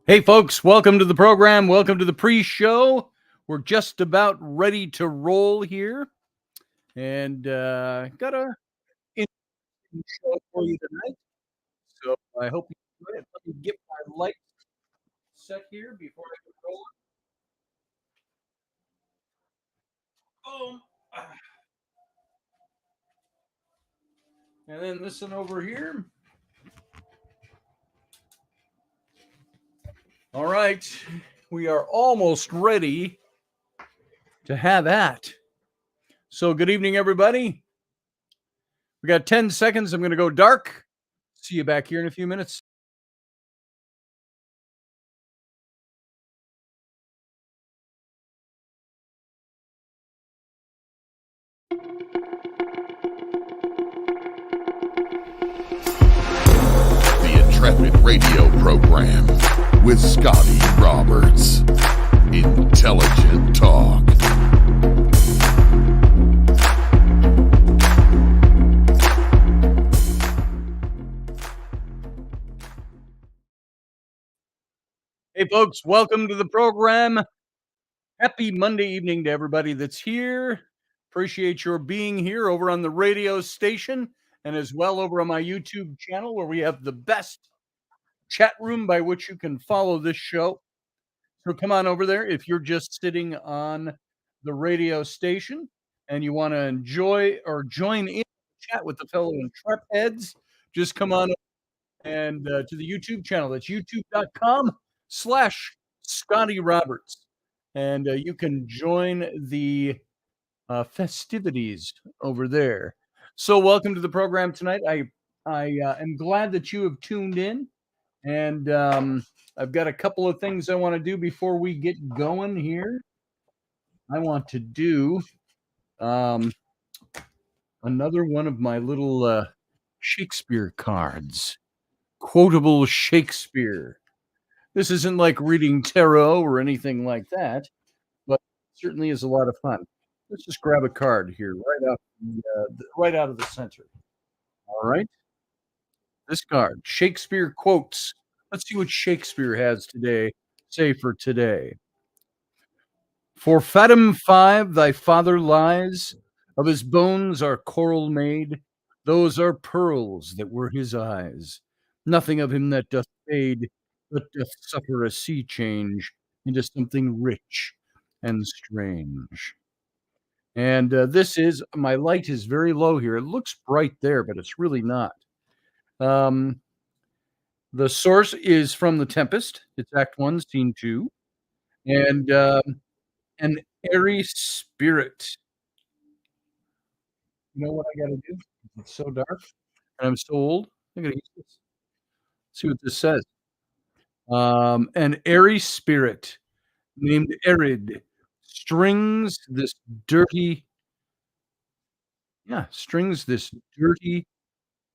Hey, folks, welcome to the program. Welcome to the pre show. We're just about ready to roll here and got a interesting show for you tonight. So I hope you enjoy it. Let me get my light set here before I get rolling. Boom. And then this one over here. All right. We are almost ready to have at. So, good evening, everybody. We got 10 seconds. I'm going to go dark. See you back here in a few minutes. The Intrepid radio program with Scotty Roberts. Intelligent talk. Hey, folks, welcome to the program. Happy Monday evening to everybody that's here. Appreciate your being here over on the radio station and as well over on my YouTube channel where we have the best chat room by which you can follow this show. So come on over there if you're just sitting on the radio station and you want to enjoy or join in the chat with the fellow Intrepid heads. Just come on and to the YouTube channel. That's youtube.com/Scotty Roberts. And you can join the festivities over there. So welcome to the program tonight. I am glad that you have tuned in. And I've got a couple of things I want to do before we get going here. I want to do another one of my little Shakespeare cards. Quotable Shakespeare. This isn't like reading tarot or anything like that, but certainly is a lot of fun. Let's just grab a card here right out of the center. All right. This card, Shakespeare quotes. Let's see what Shakespeare has today. Say for today. For Fathom 5 thy father lies, of his bones are coral made, those are pearls that were his eyes. Nothing of him that doth fade, but doth suffer a sea change into something rich and strange. And this is, my light is very low here. It looks bright there, but it's really not. The source is from The Tempest. It's Act 1, Scene 2. And an airy spirit. You know what I got to do? It's so dark and I'm so old. I got to use this. See what this says. An airy spirit named Arid dirty, strings this dirty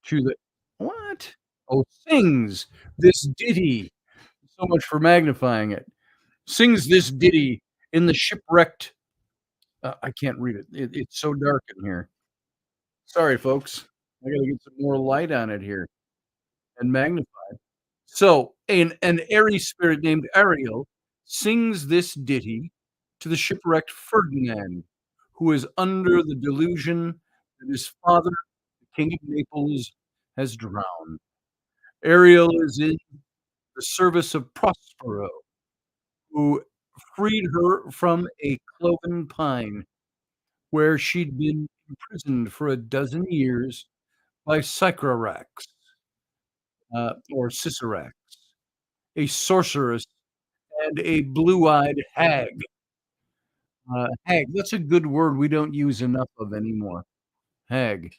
to the what? Oh, sings this ditty. So much for magnifying it. Sings this ditty in the shipwrecked. I can't read it. It's so dark in here. Sorry, folks. I got to get some more light on it here and magnify. So, an airy spirit named Ariel sings this ditty to the shipwrecked Ferdinand, who is under the delusion that his father, the King of Naples, has drowned. Ariel is in the service of Prospero, who freed her from a cloven pine, where she'd been imprisoned for a dozen years by Sycorax, or Siserax, a sorceress and a blue-eyed hag. Hag, that's a good word we don't use enough of anymore. Hag.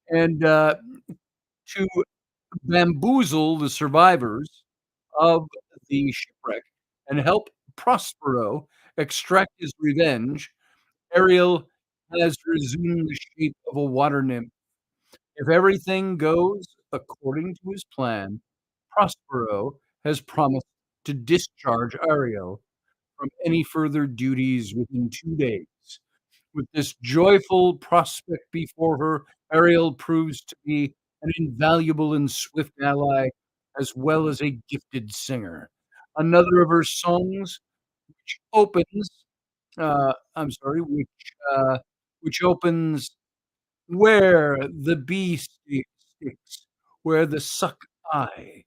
And to bamboozle the survivors of the shipwreck and help Prospero extract his revenge, Ariel has resumed the shape of a water nymph. If everything goes according to his plan, Prospero has promised to discharge Ariel from any further duties within 2 days. With this joyful prospect before her, Ariel proves to be an invaluable and swift ally, as well as a gifted singer. another of her songs which opens, I'm sorry, uh, which opens where the bee sticks, where the suck I.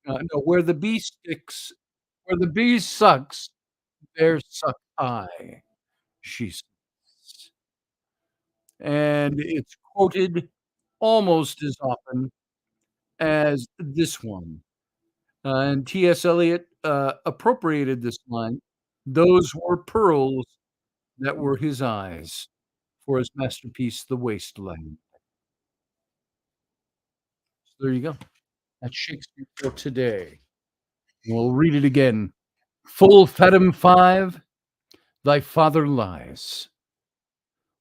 No, where the bee sucks, there suck I, she says. And it's quoted almost as often as this one. And T.S. Eliot appropriated this line. Those were pearls that were his eyes for his masterpiece, The Wasteland. So there you go. That's Shakespeare for today. We'll read it again. Full fathom 5, thy father lies,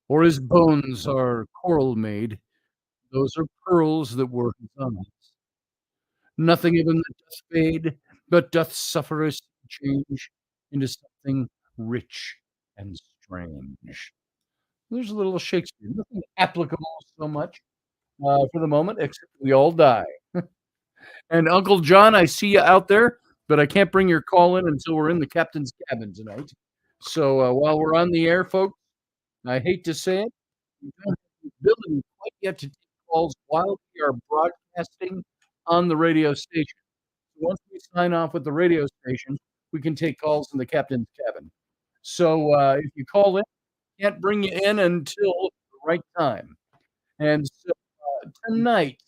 or his bones are coral made. Those are pearls that were his eyes. Nothing of him that doth fade, but doth suffer us to change into something rich and strange. There's a little Shakespeare, nothing applicable so much for the moment, except we all die. And Uncle John, I see you out there, but I can't bring your call in until we're in the captain's cabin tonight. So while we're on the air, folks, I hate to say it, we don't have the ability quite yet to take calls while we are broadcasting on the radio station. Once we sign off with the radio station, we can take calls in the captain's cabin. So if you call in, can't bring you in until the right time. And so tonight,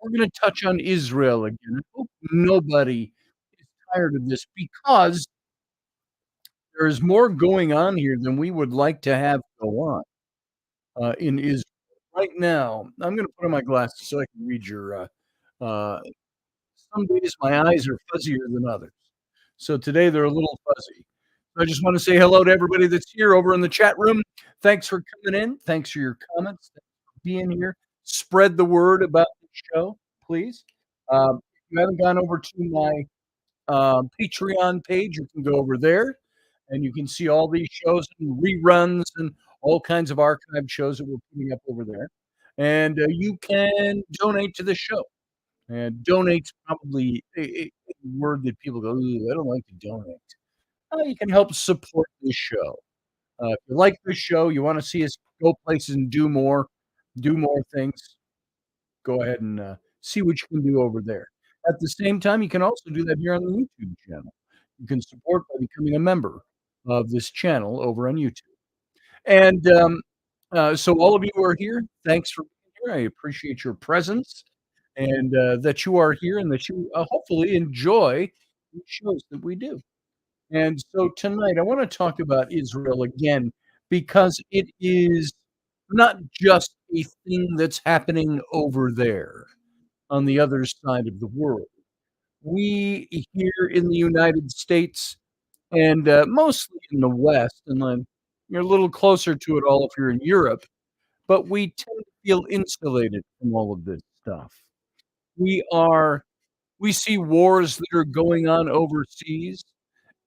we're going to touch on Israel again. I hope nobody is tired of this because there's more going on here than we would like to have go on in Israel. Right now, I'm going to put on my glasses so I can read your. Some days my eyes are fuzzier than others. So today they're a little fuzzy. I just want to say hello to everybody that's here over in the chat room. Thanks for coming in. Thanks for your comments. Thanks for being here. Spread the word about the show, please. If you haven't gone over to my Patreon page, you can go over there and you can see all these shows and reruns and all kinds of archived shows that we're putting up over there. And you can donate to the show. And donate's probably a word that people go, "Ooh, I don't like to donate." You can help support this show. If you like this show, you want to see us go places and do more things, go ahead and see what you can do over there. At the same time, you can also do that here on the YouTube channel. You can support by becoming a member of this channel over on YouTube. And so all of you who are here, thanks for being here. I appreciate your presence and that you are here and that you hopefully enjoy the shows that we do. And so tonight I want to talk about Israel again because it is not just a thing that's happening over there on the other side of the world. We here in the United States and mostly in the West, and then you're a little closer to it all if you're in Europe, but we tend to feel insulated from all of this stuff. We are we see wars that are going on overseas,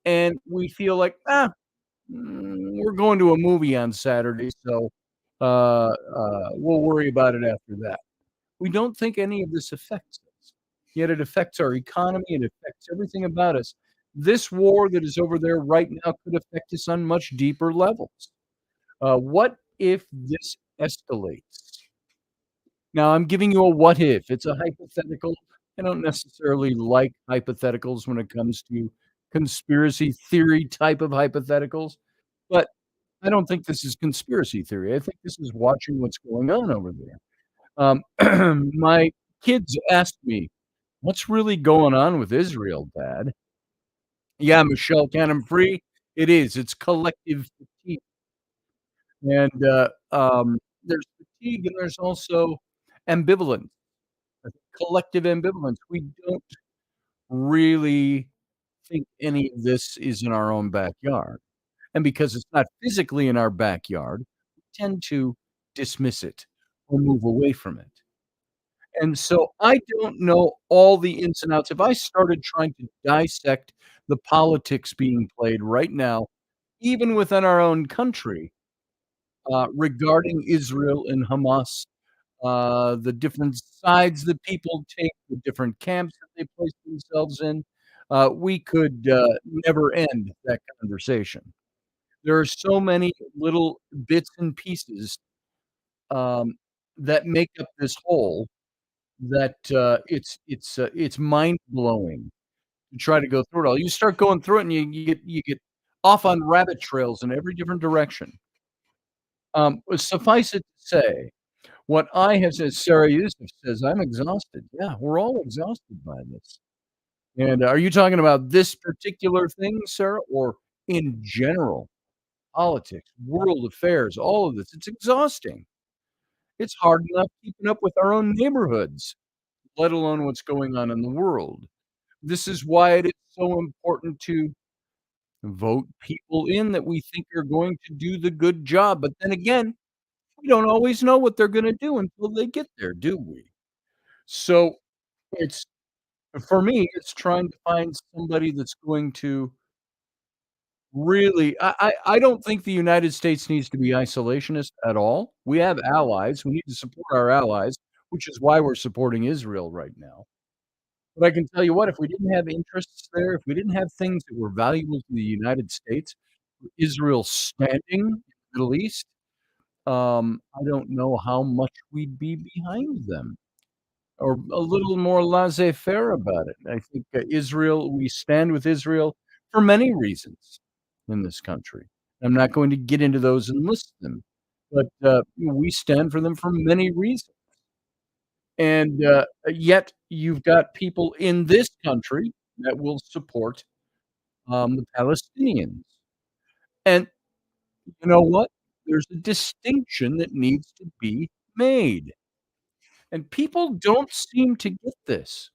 and we feel like, we're going to a movie on Saturday, so we'll worry about it after that. We don't think any of this affects us, yet it affects our economy, it affects everything about us. This war that is over there right now could affect us on much deeper levels. What if this escalates? Now, I'm giving you a what if. It's a hypothetical. I don't necessarily like hypotheticals when it comes to conspiracy theory type of hypotheticals, but I don't think this is conspiracy theory. I think this is watching what's going on over there. My kids asked me, "What's really going on with Israel, Dad?" Yeah, Michelle Cannon Free. It is. It's collective fatigue. And there's fatigue and there's also ambivalence, collective ambivalence. We don't really think any of this is in our own backyard. And because it's not physically in our backyard, we tend to dismiss it or move away from it. And so I don't know all the ins and outs. If I started trying to dissect the politics being played right now, even within our own country, regarding Israel and Hamas, the different sides that people take, the different camps that they place themselves in. We could, never end that conversation. There are so many little bits and pieces, um, that make up this whole that, it's mind-blowing to try to go through it all. You start going through it and you get off on rabbit trails in every different direction. Suffice it to say, what I have said Sarah Yusuf says, "I'm exhausted." Yeah, we're all exhausted by this. And are you talking about this particular thing, Sarah, or in general? Politics, world affairs, all of this. It's exhausting. It's hard enough keeping up with our own neighborhoods, let alone what's going on in the world. This is why it is so important to vote people in that we think are going to do the good job, but then again, we don't always know what they're gonna do until they get there, do we? So, it's for me, it's trying to find somebody that's going to really I don't think the United States needs to be isolationist at all. We have allies, we need to support our allies, which is why we're supporting Israel right now. But I can tell you what, if we didn't have interests there, if we didn't have things that were valuable to the United States, Israel's standing in the Middle East, I don't know how much we'd be behind them or a little more laissez-faire about it. I think, Israel we stand with Israel for many reasons in this country. I'm not going to get into those and list them, but, we stand for them for many reasons. And, yet you've got people in this country that will support, the Palestinians. And you know what? There's a distinction that needs to be made, and people don't seem to get this.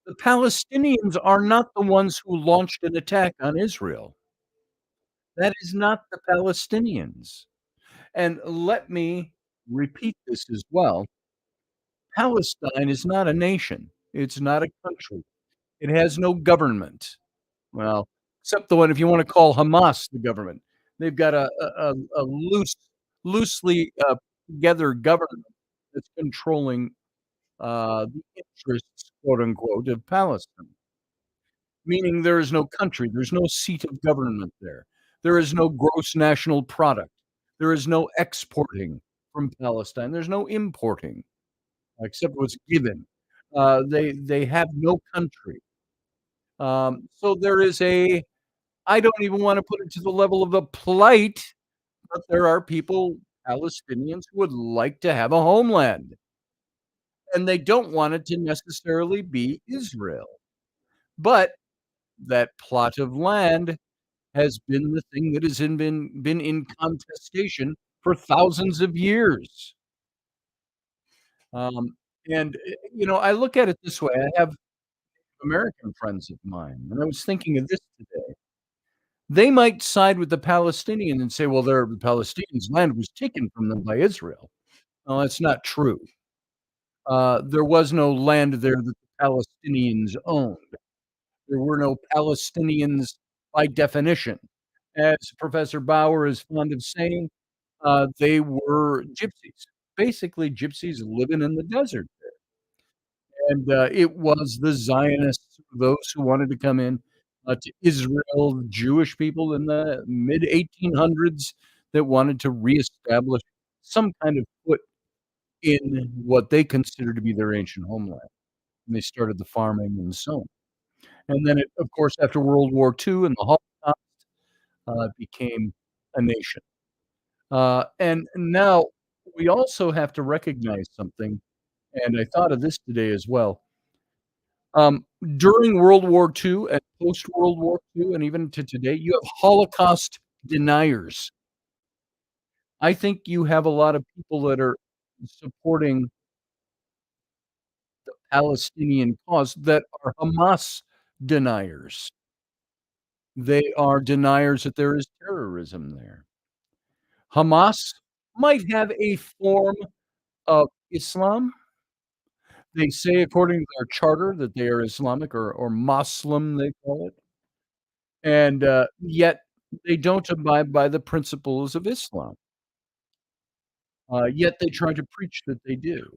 The Palestinians are not the ones who launched an attack on Israel. That is not the Palestinians. And let me repeat this as well. Palestine is not a nation. It's not a country. It has no government. Well, except the one if you wanna call Hamas the government. They've got a loosely, together government that's controlling, the interests, quote, unquote, of Palestine, meaning there is no country, there's no seat of government there. There is no gross national product. There is no exporting from Palestine. There's no importing, except what's given. They have no country. So there is a I don't even wanna put it to the level of a plight, but there are people, Palestinians, who would like to have a homeland, and they don't want it to necessarily be Israel. But that plot of land has been the thing that has been in contestation for thousands of years. Um, and, I look at it this way, I have American friends of mine, and I was thinking of this today. They might side with the Palestinian and say, "Well, the Palestinians' land was taken from them by Israel." No, that's not true. There was no land there that the Palestinians owned. There were no Palestinians by definition. As Professor Bauer is fond of saying, they were gypsies, basically gypsies living in the desert. And, it was the Zionists, those who wanted to come in, to Israel, Jewish people in the mid-1800s that wanted to reestablish some kind of foot in what they considered to be their ancient homeland, and they started the farming and so on. And then it of course, after World War II and the Holocaust, became a nation. And now we also have to recognize something, and I thought of this today as well. During World War II and post World War II and even to today, you have Holocaust deniers. I think you have a lot of people that are supporting Palestinian cause that are Hamas deniers. They are deniers that there is terrorism there. Hamas might have a form of Islam. They say according to their charter that they are Islamic or Muslim, they call it. And, yet they don't abide by the principles of Islam, yet they try to preach that they do.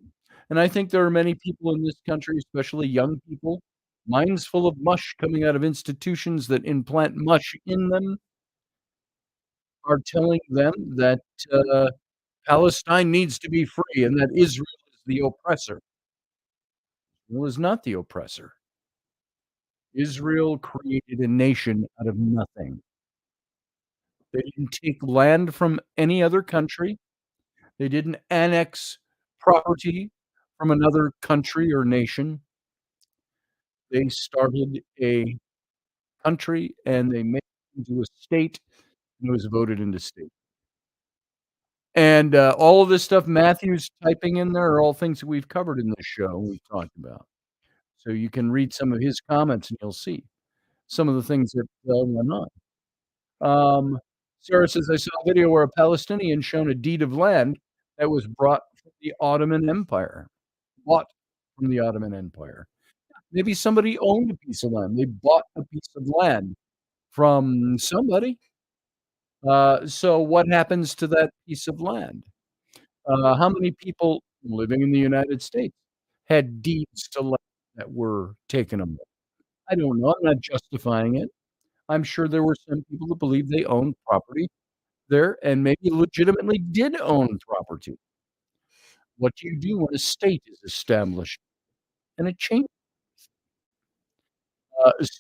And I think there are many people in this country, especially young people, minds full of mush coming out of institutions that implant mush in them are telling them that, uh, Palestine needs to be free and that Israel is the oppressor. Israel is not the oppressor. Israel created a nation out of nothing. They didn't take land from any other country. They didn't annex property from another country or nation. They started a country and they made it into a state and it was voted into state. And, all of this stuff Matthew's typing in there are all things that we've covered in this show, we've talked about. So you can read some of his comments and you'll see some of the things that, went on. Sarah says, "I saw a video where a Palestinian shown a deed of land that was bought from the Ottoman Empire. Maybe somebody owned a piece of land. They bought a piece of land from somebody. So what happens to that piece of land? How many people living in the United States had deeds to land that were taken away? I don't know. I'm not justifying it. I'm sure there were some people that believed they owned property there and maybe legitimately did own property. What do you do when a state is established? And it changes.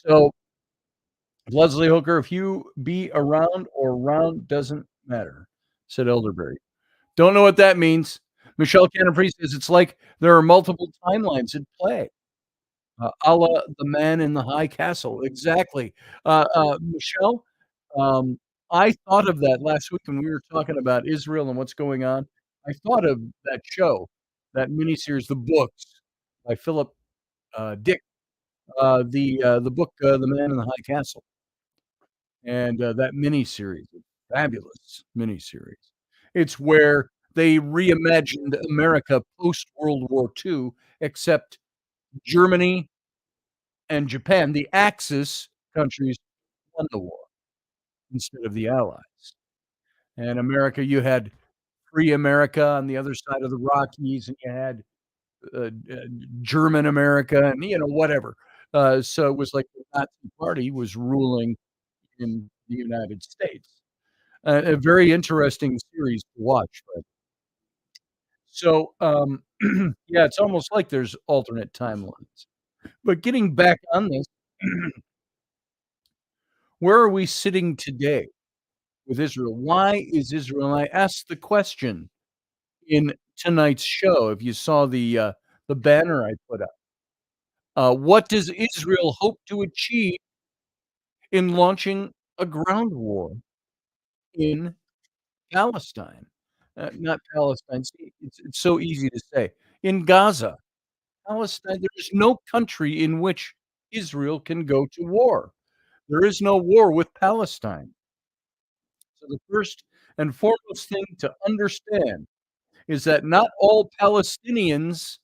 So Leslie Hooker, if you be around or round doesn't matter, said Elderberry. Don't know what that means. Michelle Canapri says it's like there are multiple timelines at play. A la the man in the high castle. Exactly. Michelle, um, I thought of that last week when we were talking about Israel and what's going on. I thought of that show, that miniseries, The Books by Philip Dick, the book, The Man in the High Castle. And, that miniseries, fabulous miniseries. It's where they reimagined America post World War II, except Germany and Japan, the Axis countries, won the war instead of the Allies. And America, you had free America on the other side of the Rockies, and you had, uh, uh, German America and, whatever. So it was like the Nazi party was ruling in the United States. A very interesting series to watch, but so, yeah, it's almost like there's alternate timelines. But getting back on this, where are we sitting today with Israel? Why is Israel and I asked the question in tonight's show, if you saw the banner I put up. What does Israel hope to achieve in launching a ground war in Palestine? Not Palestine, see, it's so easy to say. In Gaza. Palestine, there is no country in which Israel can go to war. There is no war with Palestine. So the first and foremost thing to understand is that not all Palestinians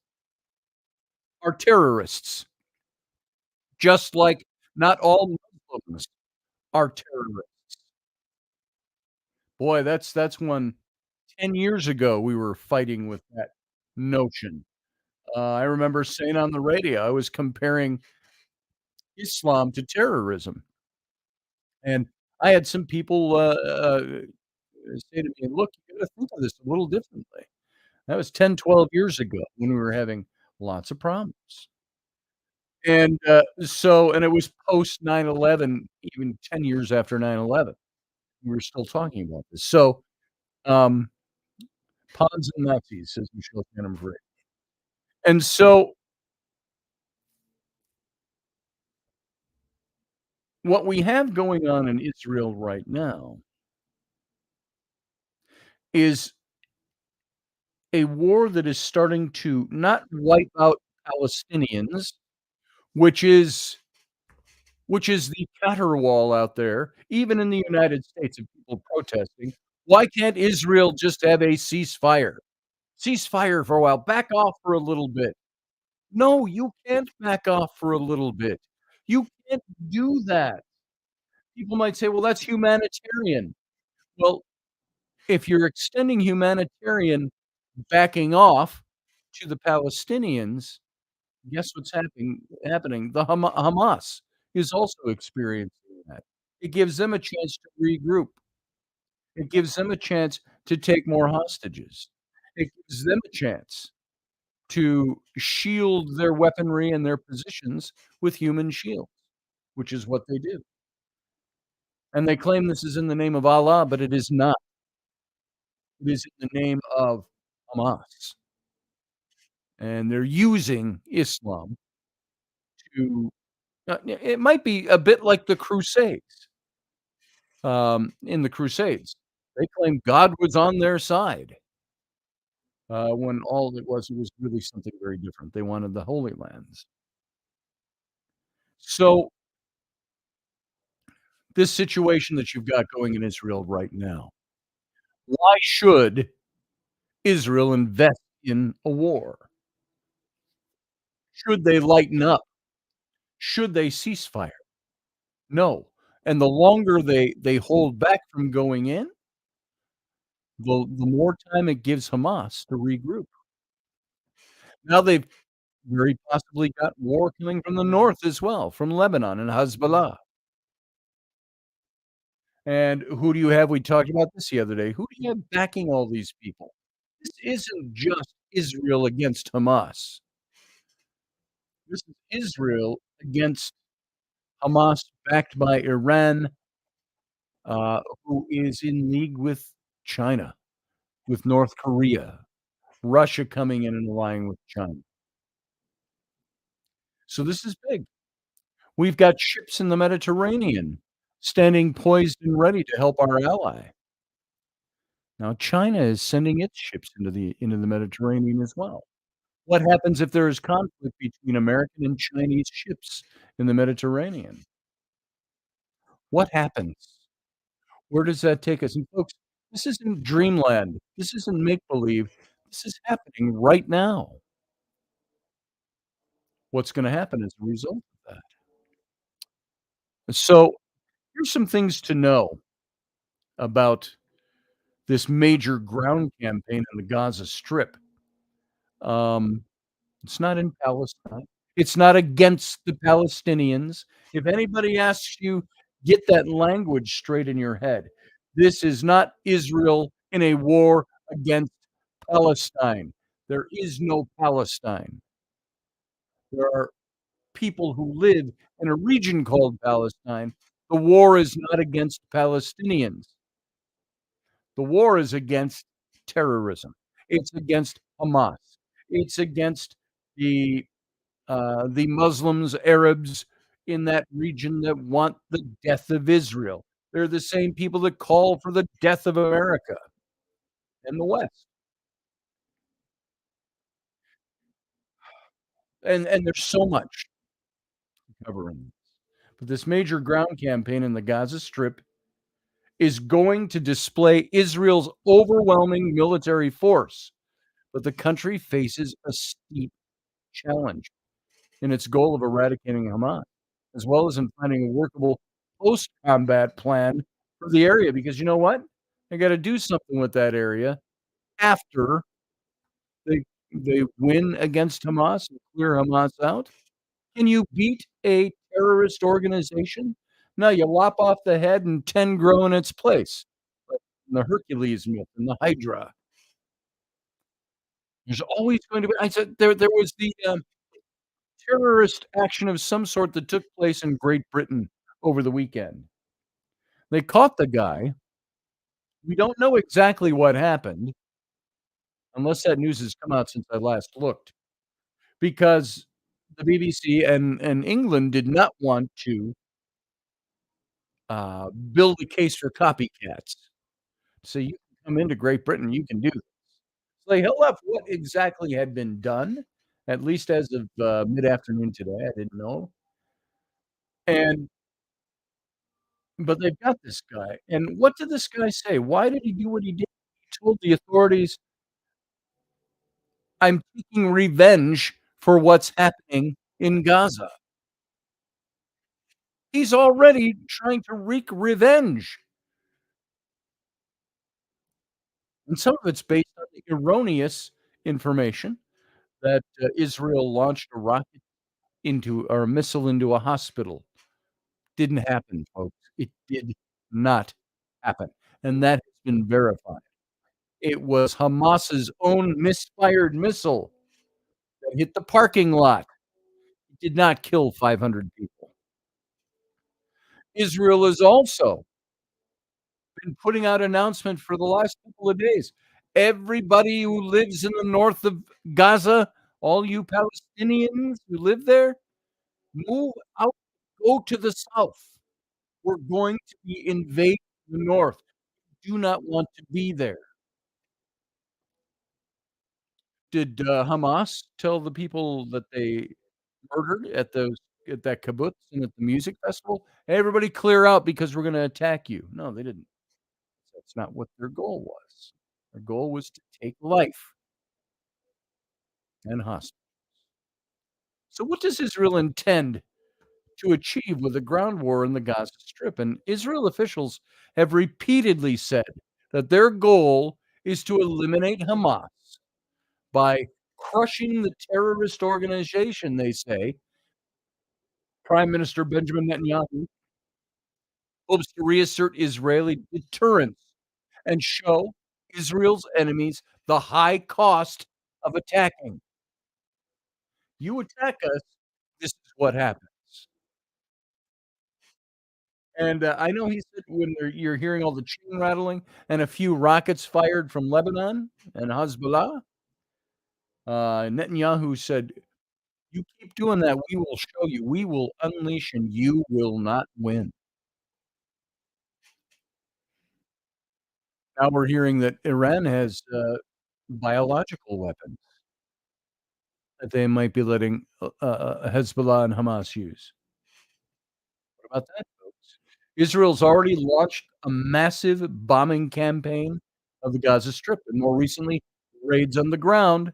are terrorists, just like not all Muslims are terrorists. Boy, that's when 10 years ago we were fighting with that notion. I remember saying on the radio, I was comparing Islam to terrorism. And I had some people, say to me, "Look, you gotta think of this a little differently." That was 10, 12 years ago when we were having lots of problems. And, and it was post 9/11, even 10 years after 9/11. We were still talking about this. So, um, "Pawns and Nazis," says Michelle Cannon. And so, what we have going on in Israel right now is a war that is starting to not wipe out Palestinians, which is the caterwaul out there, even in the United States of people protesting. Why can't Israel just have a ceasefire? Ceasefire for a while, back off for a little bit. No, you can't back off for a little bit. You can't do that. People might say, "Well, that's humanitarian." Well, if you're extending humanitarian backing off to the Palestinians, Guess what's happening? The Hamas is also experiencing that. It gives them a chance to regroup. It gives them a chance to take more hostages. It gives them a chance to shield their weaponry and their positions with human shields, which is what they do. And they claim this is in the name of Allah, but it is not. It is in the name of Hamas. And they're using Islam to it might be a bit like the Crusades. In the Crusades, they claimed God was on their side, when all it was really something very different. They wanted the Holy Lands. So, this situation that you've got going in Israel right now, why should Israel invest in a war? Should they lighten up? Should they ceasefire? No. And the longer they hold back from going in, the more time it gives Hamas to regroup. Now they've very possibly got war coming from the north as well, from Lebanon and Hezbollah. And who do you have? We talked about this the other day. Who do you have backing all these people? This isn't just Israel against Hamas. This is Israel against Hamas, backed by Iran, who is in league with China, with North Korea, Russia coming in and allying with China. So this is big. We've got ships in the Mediterranean standing poised and ready to help our ally. Now China is sending its ships into the Mediterranean as well. What happens if there is conflict between American and Chinese ships in the Mediterranean? What happens? Where does that take us? And folks, this isn't dreamland. This isn't make believe. This is happening right now. What's gonna happen as a result of that? So, here's some things to know about this major ground campaign in the Gaza Strip. Um, it's not in Palestine. It's not against the Palestinians. If anybody asks you, get that language straight in your head. This is not Israel in a war against Palestine. There is no Palestine. There are people who live in a region called Palestine. The war is not against Palestinians. The war is against terrorism. It's against Hamas. It's against the the Muslims, Arabs in that region that want the death of Israel. They're the same people that call for the death of America and the West. And there's so much covering. But this major ground campaign in the Gaza Strip is going to display Israel's overwhelming military force, but the country faces a steep challenge in its goal of eradicating Hamas, as well as in finding a workable post-combat plan for the area. Because you know what? They got to do something with that area after they win against Hamas and clear Hamas out. Can you beat a terrorist organization? No, you lop off the head and 10 grow in its place, like in the Hercules myth and the Hydra. There's always going to be. I said there was the terrorist action of some sort that took place in Great Britain over the weekend. They caught the guy. We don't know exactly what happened, unless that news has come out since I last looked, because the BBC and England did not want to build a case for copycats. So you can come into Great Britain, you can do this. So they held up what exactly had been done, at least as of mid-afternoon today. I didn't know. And but they've got this guy, and what did this guy say? Why did he do what he did? He told the authorities, "I'm taking revenge for what's happening in Gaza." He's already trying to wreak revenge, and some of it's based on the erroneous information that, Israel launched a rocket into or a missile into a hospital. Didn't happen, folks. It did not happen, and that has been verified. It was Hamas's own misfired missile that hit the parking lot. It did not kill 500 people. Israel has also been putting out announcement for the last couple of days. Everybody who lives in the north of Gaza, all you Palestinians who live there, move out, go to the south. We're going to be invading the north. Do not want to be there. Did, Hamas tell the people that they murdered at that kibbutz and at the music festival, "Hey, everybody clear out because we're gonna attack you." No, they didn't. That's not what their goal was. Their goal was to take life and hostage. So what does Israel intend to achieve with a ground war in the Gaza Strip? And Israel officials have repeatedly said that their goal is to eliminate Hamas by crushing the terrorist organization, they say. Prime Minister Benjamin Netanyahu hopes to reassert Israeli deterrence and show Israel's enemies the high cost of attacking. You attack us, this is what happens. And, I know he said when you're hearing all the chain rattling and a few rockets fired from Lebanon and Hezbollah, Netanyahu said, "You keep doing that, we will show you. We will unleash and you will not win." Now we're hearing that Iran has, biological weapons that they might be letting, Hezbollah and Hamas use. What about that, folks? Israel's already launched a massive bombing campaign of the Gaza Strip, and more recently, raids on the ground,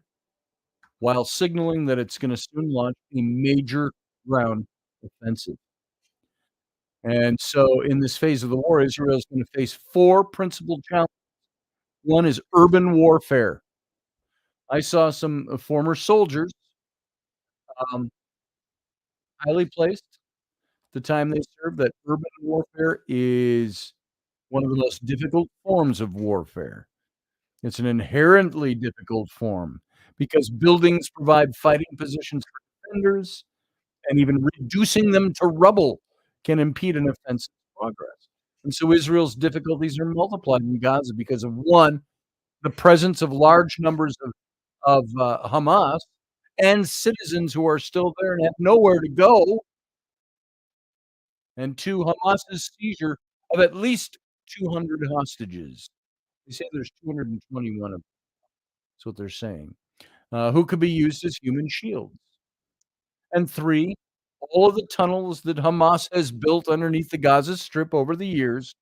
while signaling that it's gonna soon launch a major ground offensive. And so in this phase of the war, Israel is gonna face 4 principal challenges. One is urban warfare. I saw some, former soldiers, um, highly placed, the time they served, that urban warfare is one of the most difficult forms of warfare. It's an inherently difficult form because buildings provide fighting positions for defenders, and even reducing them to rubble can impede an offensive's progress. And so Israel's difficulties are multiplied in Gaza because of, 1, the presence of large numbers of Hamas and citizens who are still there and have nowhere to go, and 2, Hamas's seizure of at least 200 hostages. They say there's 221 of them. That's what they're saying, who could be used as human shields. And 3, all of the tunnels that Hamas has built underneath the Gaza Strip over the years,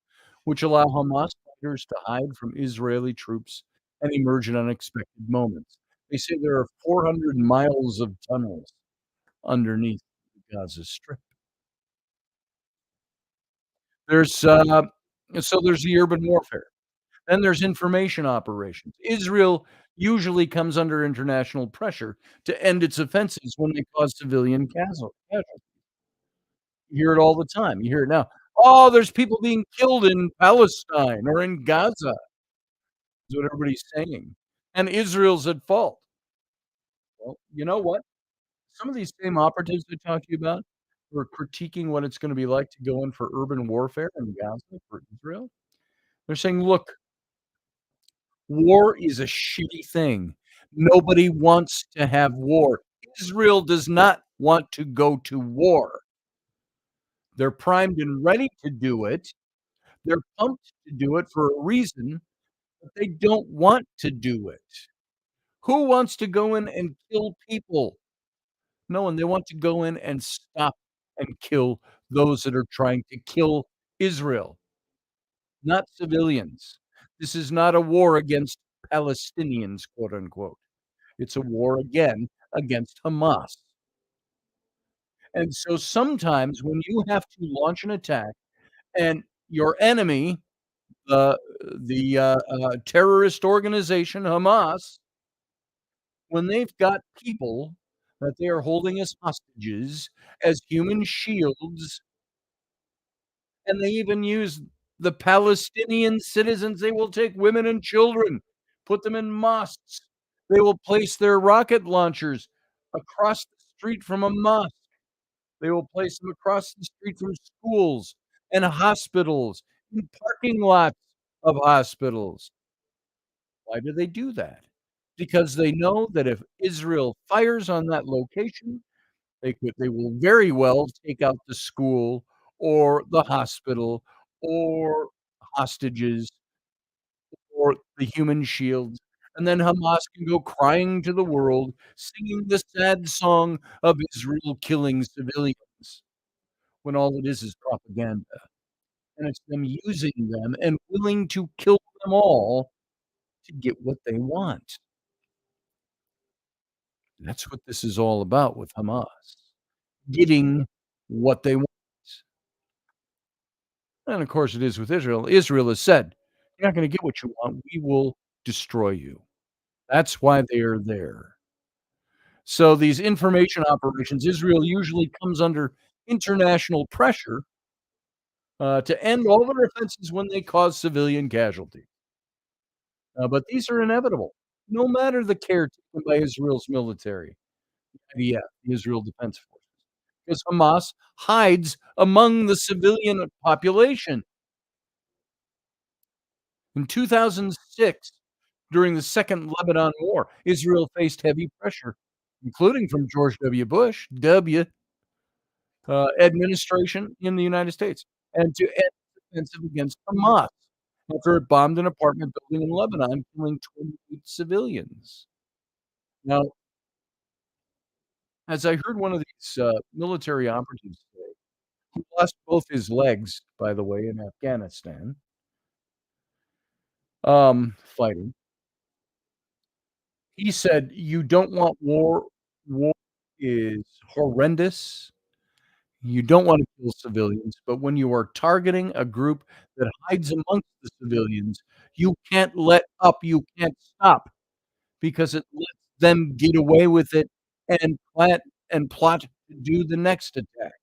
which allow Hamas fighters to hide from Israeli troops and emerge in unexpected moments. They say there are 400 miles of tunnels underneath the Gaza Strip. There's, so there's the urban warfare. Then there's information operations. Israel usually comes under international pressure to end its offensives when they cause civilian casualties. You hear it all the time. You hear it now. "Oh, there's people being killed in Palestine or in Gaza," is what everybody's saying, and Israel's at fault. Well, you know what? Some of these same operatives I talked to you about who are critiquing what it's gonna be like to go in for urban warfare in Gaza for Israel, they're saying, "Look, war is a shitty thing. Nobody wants to have war. Israel does not want to go to war. They're primed and ready to do it. They're pumped to do it for a reason, but they don't want to do it. Who wants to go in and kill people? No one. They want to go in and stop and kill those that are trying to kill Israel, not civilians. This is not a war against Palestinians, quote unquote. It's a war again against Hamas. And so sometimes when you have to launch an attack and your enemy, uh, the terrorist organization Hamas, when they've got people that they are holding as hostages, as human shields, and they even use the Palestinian citizens. They will take women and children, put them in mosques. They will place their rocket launchers across the street from a mosque. They will place them across the street from schools and hospitals, in parking lots of hospitals. Why do they do that? Because they know that if Israel fires on that location, they will very well take out the school or the hospital or hostages or the human shields, and then Hamas can go crying to the world, singing the sad song of Israel killing civilians, when all it is propaganda, and it's them using them and willing to kill them all to get what they want. That's what this is all about with Hamas, getting what they want. And of course, it is with Israel. Israel has said, "You're not gonna get what you want. We will destroy you." That's why they are there. So these information operations, Israel usually comes under international pressure, to end all their offenses when they cause civilian casualty. But these are inevitable, no matter the care taken by Israel's military, IDF, the Israel Defense Forces, because Hamas hides among the civilian population. In 2006, during the Second Lebanon War, Israel faced heavy pressure, including from George W. Bush, administration in the United States, and to end the offensive against Hamas after it bombed an apartment building in Lebanon, killing 28 civilians. Now, as I heard one of these, military operatives say, who lost both his legs, by the way, in Afghanistan, fighting, he said, "You don't want war. War is horrendous. You don't wanna kill civilians, but when you are targeting a group that hides amongst the civilians, you can't let up, you can't stop, because it lets them get away with it and plot to do the next attack.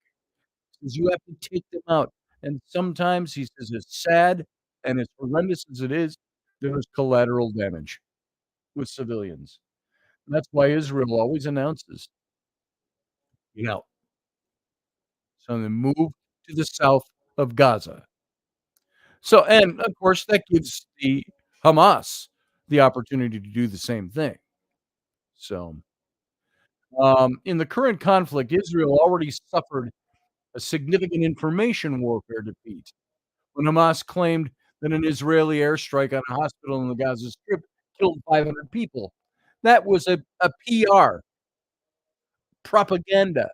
Says you have to take them out, and sometimes," he says, "as sad and as horrendous as it is, there's collateral damage with civilians." And that's why Israel always announces, you know, so they move to the south of Gaza. So and of course, that gives the Hamas the opportunity to do the same thing. So, in the current conflict, Israel already suffered a significant information warfare defeat when Hamas claimed that an Israeli airstrike on a hospital in the Gaza Strip killed 500 people. That was a PR, propaganda,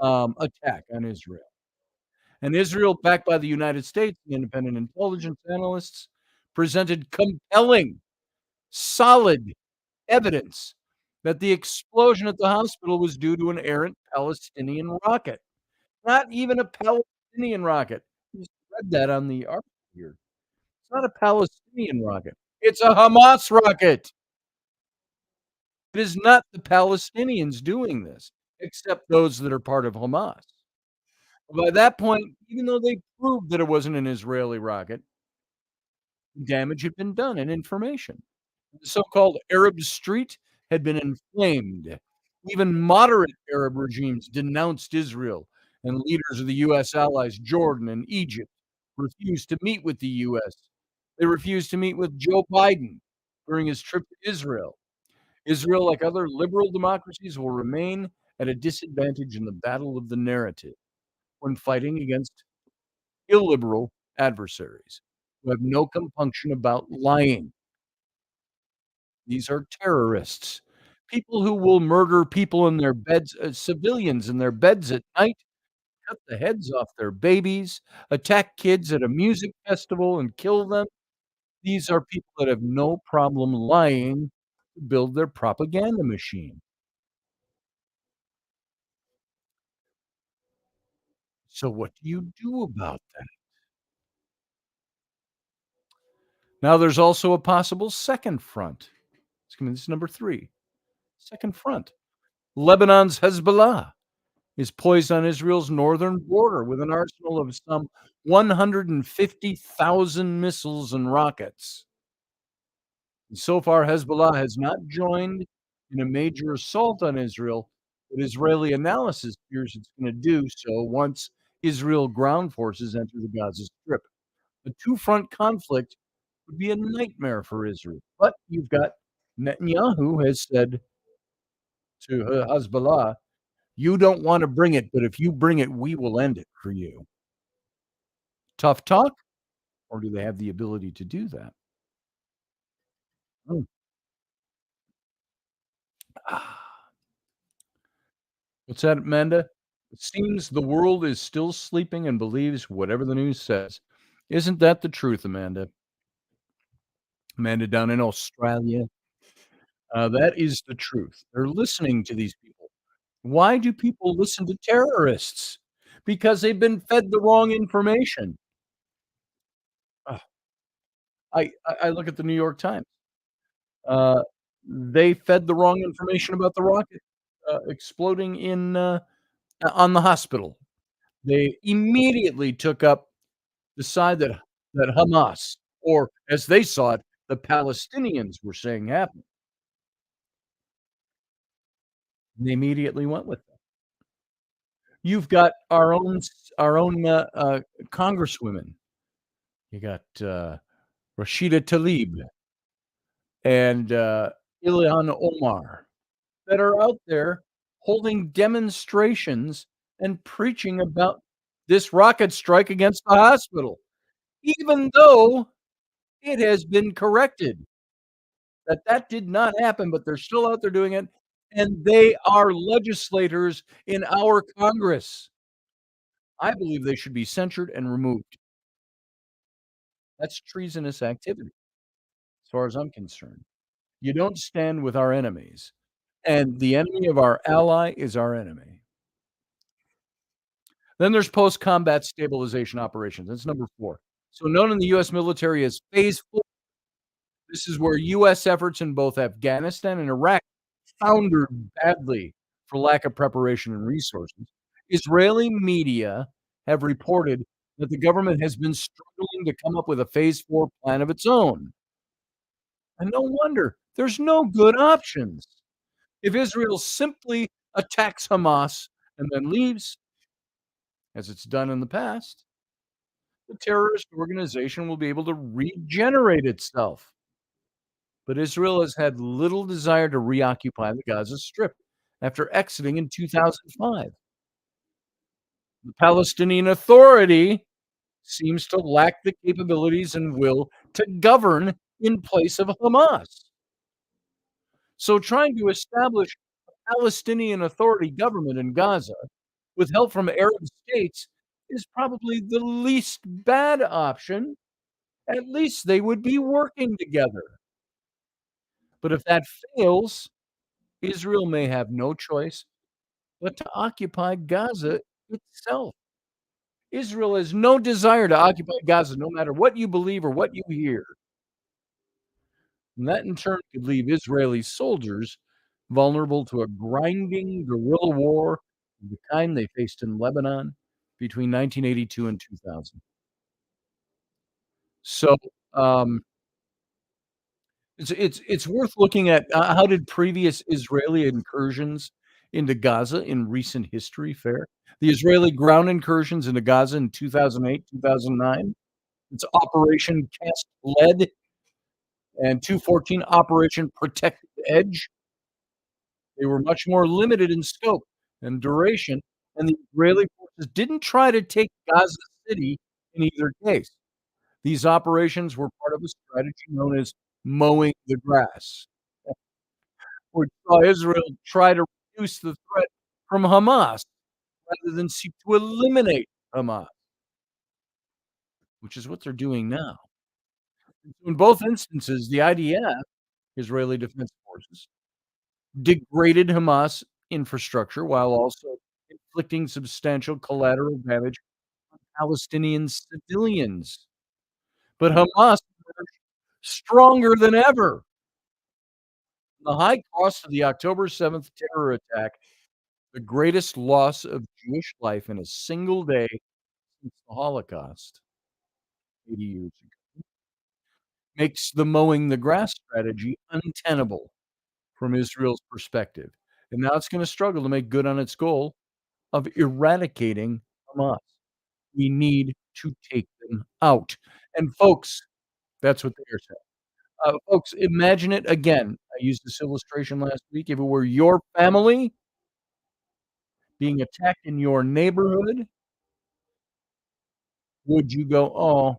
attack on Israel. And Israel, backed by the United States, the independent intelligence analysts, presented compelling, solid evidence that the explosion at the hospital was due to an errant Palestinian rocket. Not even a Palestinian rocket. Just read that on the article here. It's not a Palestinian rocket. It's a Hamas rocket. It is not the Palestinians doing this, except those that are part of Hamas. By that point, even though they proved that it wasn't an Israeli rocket, damage had been done and information. The so-called Arab Street had been inflamed. Even moderate Arab regimes denounced Israel, and leaders of the U.S. allies, Jordan and Egypt, refused to meet with the U.S. They refused to meet with Joe Biden during his trip to Israel. Israel, like other liberal democracies, will remain at a disadvantage in the battle of the narrative when fighting against illiberal adversaries who have no compunction about lying. These are terrorists, people who will murder people in their beds, civilians in their beds at night, cut the heads off their babies, attack kids at a music festival and kill them. These are people that have no problem lying to build their propaganda machine. So what do you do about that? Now there's also a possible second front. This is number 3. Second front. Lebanon's Hezbollah is poised on Israel's northern border with an arsenal of some 150,000 missiles and rockets. And so far, Hezbollah has not joined in a major assault on Israel, but Israeli analysis fears it's going to do so once Israel ground forces enter the Gaza Strip. A two-front conflict would be a nightmare for Israel. But you've got Netanyahu has said to Hezbollah, "You don't want to bring it, but if you bring it, we will end it for you." Tough talk, or do they have the ability to do that? Mm. Ah. What's that, Amanda? It seems the world is still sleeping and believes whatever the news says. Isn't that the truth, Amanda? Amanda down in Australia. That is the truth. They're listening to these people. Why do people listen to terrorists? Because they've been fed the wrong information. Ugh, I look at the New York Times. Uh, they fed the wrong information about the rocket, exploding on the hospital. They immediately took up the side that Hamas, or as they saw it, the Palestinians were saying happened. They immediately went with it. You've got our own congresswomen. You got, Rashida Tlaib and, Ilhan Omar that are out there holding demonstrations and preaching about this rocket strike against the hospital, even though it has been corrected that that did not happen, but they're still out there doing it, and they are legislators in our Congress. I believe they should be censured and removed. That's treasonous activity as far as I'm concerned. You don't stand with our enemies, and the enemy of our ally is our enemy. Then there's post-combat stabilization operations. That's number 4. So known in the US military as Phase 4, this is where US efforts in both Afghanistan and Iraq foundered badly for lack of preparation and resources. Israeli media have reported that the government has been struggling to come up with a Phase 4 plan of its own. And no wonder, there's no good options. If Israel simply attacks Hamas and then leaves, as it's done in the past, the terrorist organization will be able to regenerate itself. But Israel has had little desire to reoccupy the Gaza Strip after exiting in 2005. The Palestinian Authority seems to lack the capabilities and will to govern in place of Hamas. So trying to establish a Palestinian Authority government in Gaza with help from Arab states is probably the least bad option. At least they would be working together. But if that fails, Israel may have no choice but to occupy Gaza itself. Israel has no desire to occupy Gaza, no matter what you believe or what you hear. And that in turn could leave Israeli soldiers vulnerable to a grinding guerrilla war of the kind they faced in Lebanon between 1982 and 2000. So, um, it's worth looking at, how did previous Israeli incursions into Gaza in recent history fare? The Israeli ground incursions into Gaza in 2008, 2009, it's Operation Cast Lead, and 214 Operation Protected Edge. They were much more limited in scope and duration, and the Israeli forces didn't try to take Gaza City in either case. These operations were part of a strategy known as mowing the grass, which saw Israel try to reduce the threat from Hamas rather than seek to eliminate Hamas, which is what they're doing now. In both instances, the IDF, Israeli Defense Forces, degraded Hamas infrastructure while also inflicting substantial collateral damage on Palestinian civilians. But Hamas emerged stronger than ever. The high cost of the October 7th terror attack, the greatest loss of Jewish life in a single day since the Holocaust 80 years ago, makes the mowing the grass strategy untenable from Israel's perspective. And now it's gonna struggle to make good on its goal of eradicating Hamas. We need to take them out. And folks, that's what they are saying. Folks, imagine it again. I used this illustration last week. If it were your family being attacked in your neighborhood, would you go, "Oh,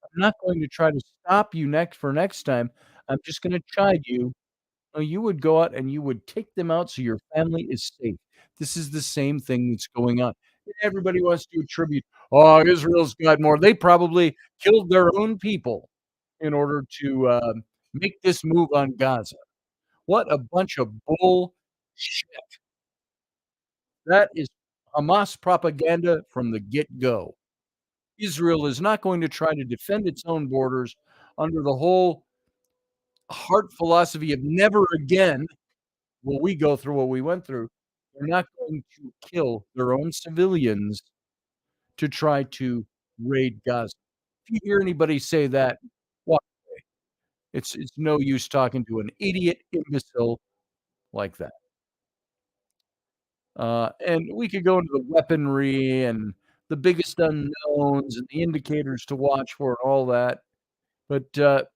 I'm not going to try to stop you next time. I'm just gonna chide you." No, you would go out and you would take them out so your family is safe. This is the same thing that's going on. Everybody wants to attribute, "Oh, Israel's got more." They probably killed their own people in order to, make this move on Gaza. What a bunch of bullshit. That is Hamas propaganda from the get-go. Israel is not going to try to defend its own borders under the whole heart philosophy of never again will we go through what we went through. They're not going to kill their own civilians to try to raid Gaza. If you hear anybody say that, walk away. It's no use talking to an idiot imbecile like that. And we could go into the weaponry and the biggest unknowns and the indicators to watch for and all that. But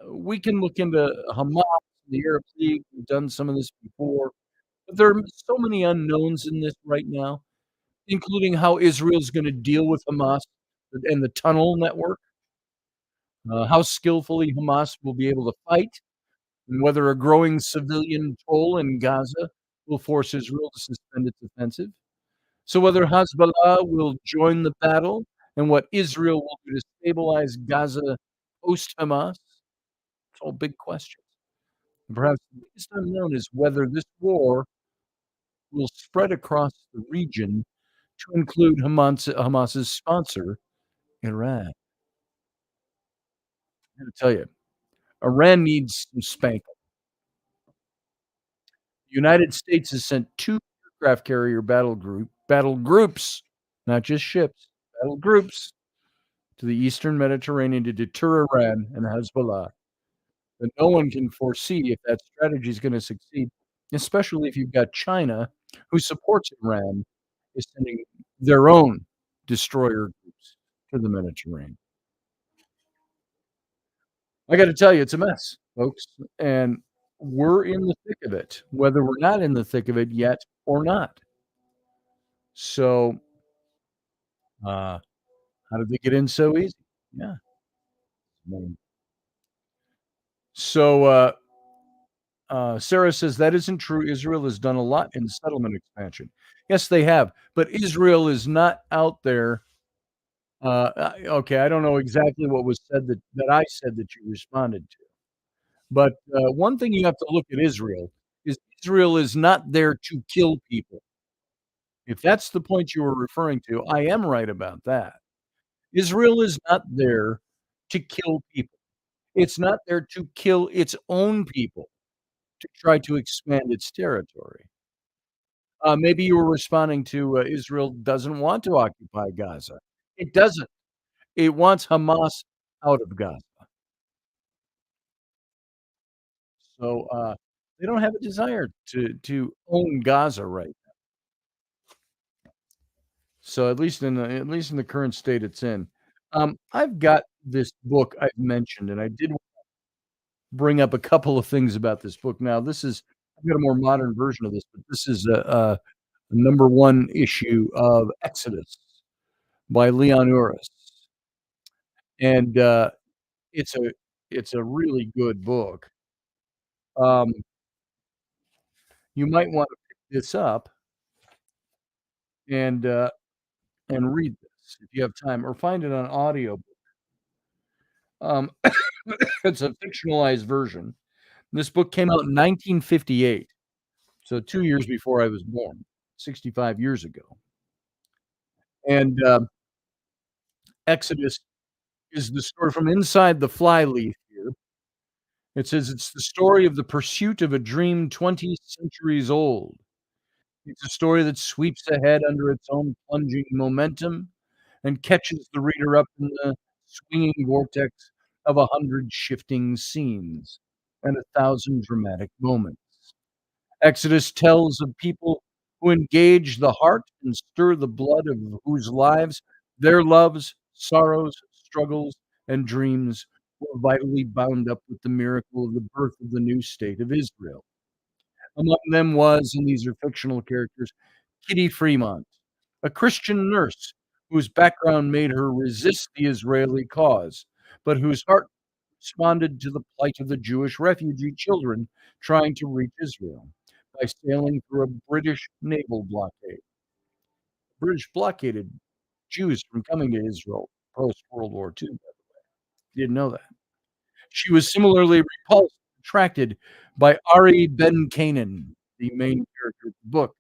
we can look into Hamas, the Arab League. We've done some of this before. But there are so many unknowns in this right now, including how Israel's gonna deal with Hamas and the tunnel network, how skillfully Hamas will be able to fight, and whether a growing civilian toll in Gaza will force Israel to suspend its offensive. So whether Hezbollah will join the battle and what Israel will do to stabilize Gaza post-Hamas, it's all big questions. And perhaps the biggest unknown is whether this war will spread across the region to include Hamas's sponsor, Iran. I gotta tell you, Iran needs some spanking. The United States has sent 2 aircraft carrier battle groups, not just ships, battle groups to the Eastern Mediterranean to deter Iran and Hezbollah. But no one can foresee if that strategy is gonna succeed, especially if you've got China, who supports Iran, is sending their own destroyer groups to the Mediterranean. I gotta tell you, it's a mess, folks, and we're in the thick of it, whether we're not in the thick of it yet or not. So, uh, how did they get in so easy? Yeah. Mm. So, Sarah says, "That isn't true. Israel has done a lot in settlement expansion." Yes, they have, but Israel is not out there, okay, I don't know exactly what was said that I said that you responded to, but, one thing you have to look at Israel is not there to kill people. If that's the point you were referring to, I am right about that. Israel is not there to kill people. It's not there to kill its own people to try to expand its territory. Maybe you were responding to, Israel doesn't want to occupy Gaza. It doesn't. It wants Hamas out of Gaza. So, they don't have a desire to own Gaza right now. So at least in the current state it's in. I've got this book I've mentioned, and I did bring up a couple of things about this book. Now, I've got a more modern version of this, but this is a number 1 issue of Exodus by Leon Uris, and, it's a it's a really good book. Um, you might wanna pick this up and, uh, and read this if you have time, or find it on audio. Um, it's a fictionalized version. This book came out in 1958, so 2 years before I was born, 65 years ago, and, Exodus is the story from inside the flyleaf here, It says it's the story of the pursuit of a dream 20 centuries old. It's a story that sweeps ahead under its own plunging momentum and catches the reader up in the swinging vortex of 100 shifting scenes and 1,000 dramatic moments. Exodus tells of people who engage the heart and stir the blood of whose lives their loves, sorrows, struggles, and dreams were vitally bound up with the miracle of the birth of the new state of Israel. Among them was, and these are fictional characters, Kitty Fremont, a Christian nurse whose background made her resist the Israeli cause, but whose heart responded to the plight of the Jewish refugee children trying to reach Israel by sailing through a British naval blockade. The British blockaded Jews from coming to Israel post World War II. You didn't know that. She was similarly repulsed, attracted by Ari Ben Canaan, the main character of the book,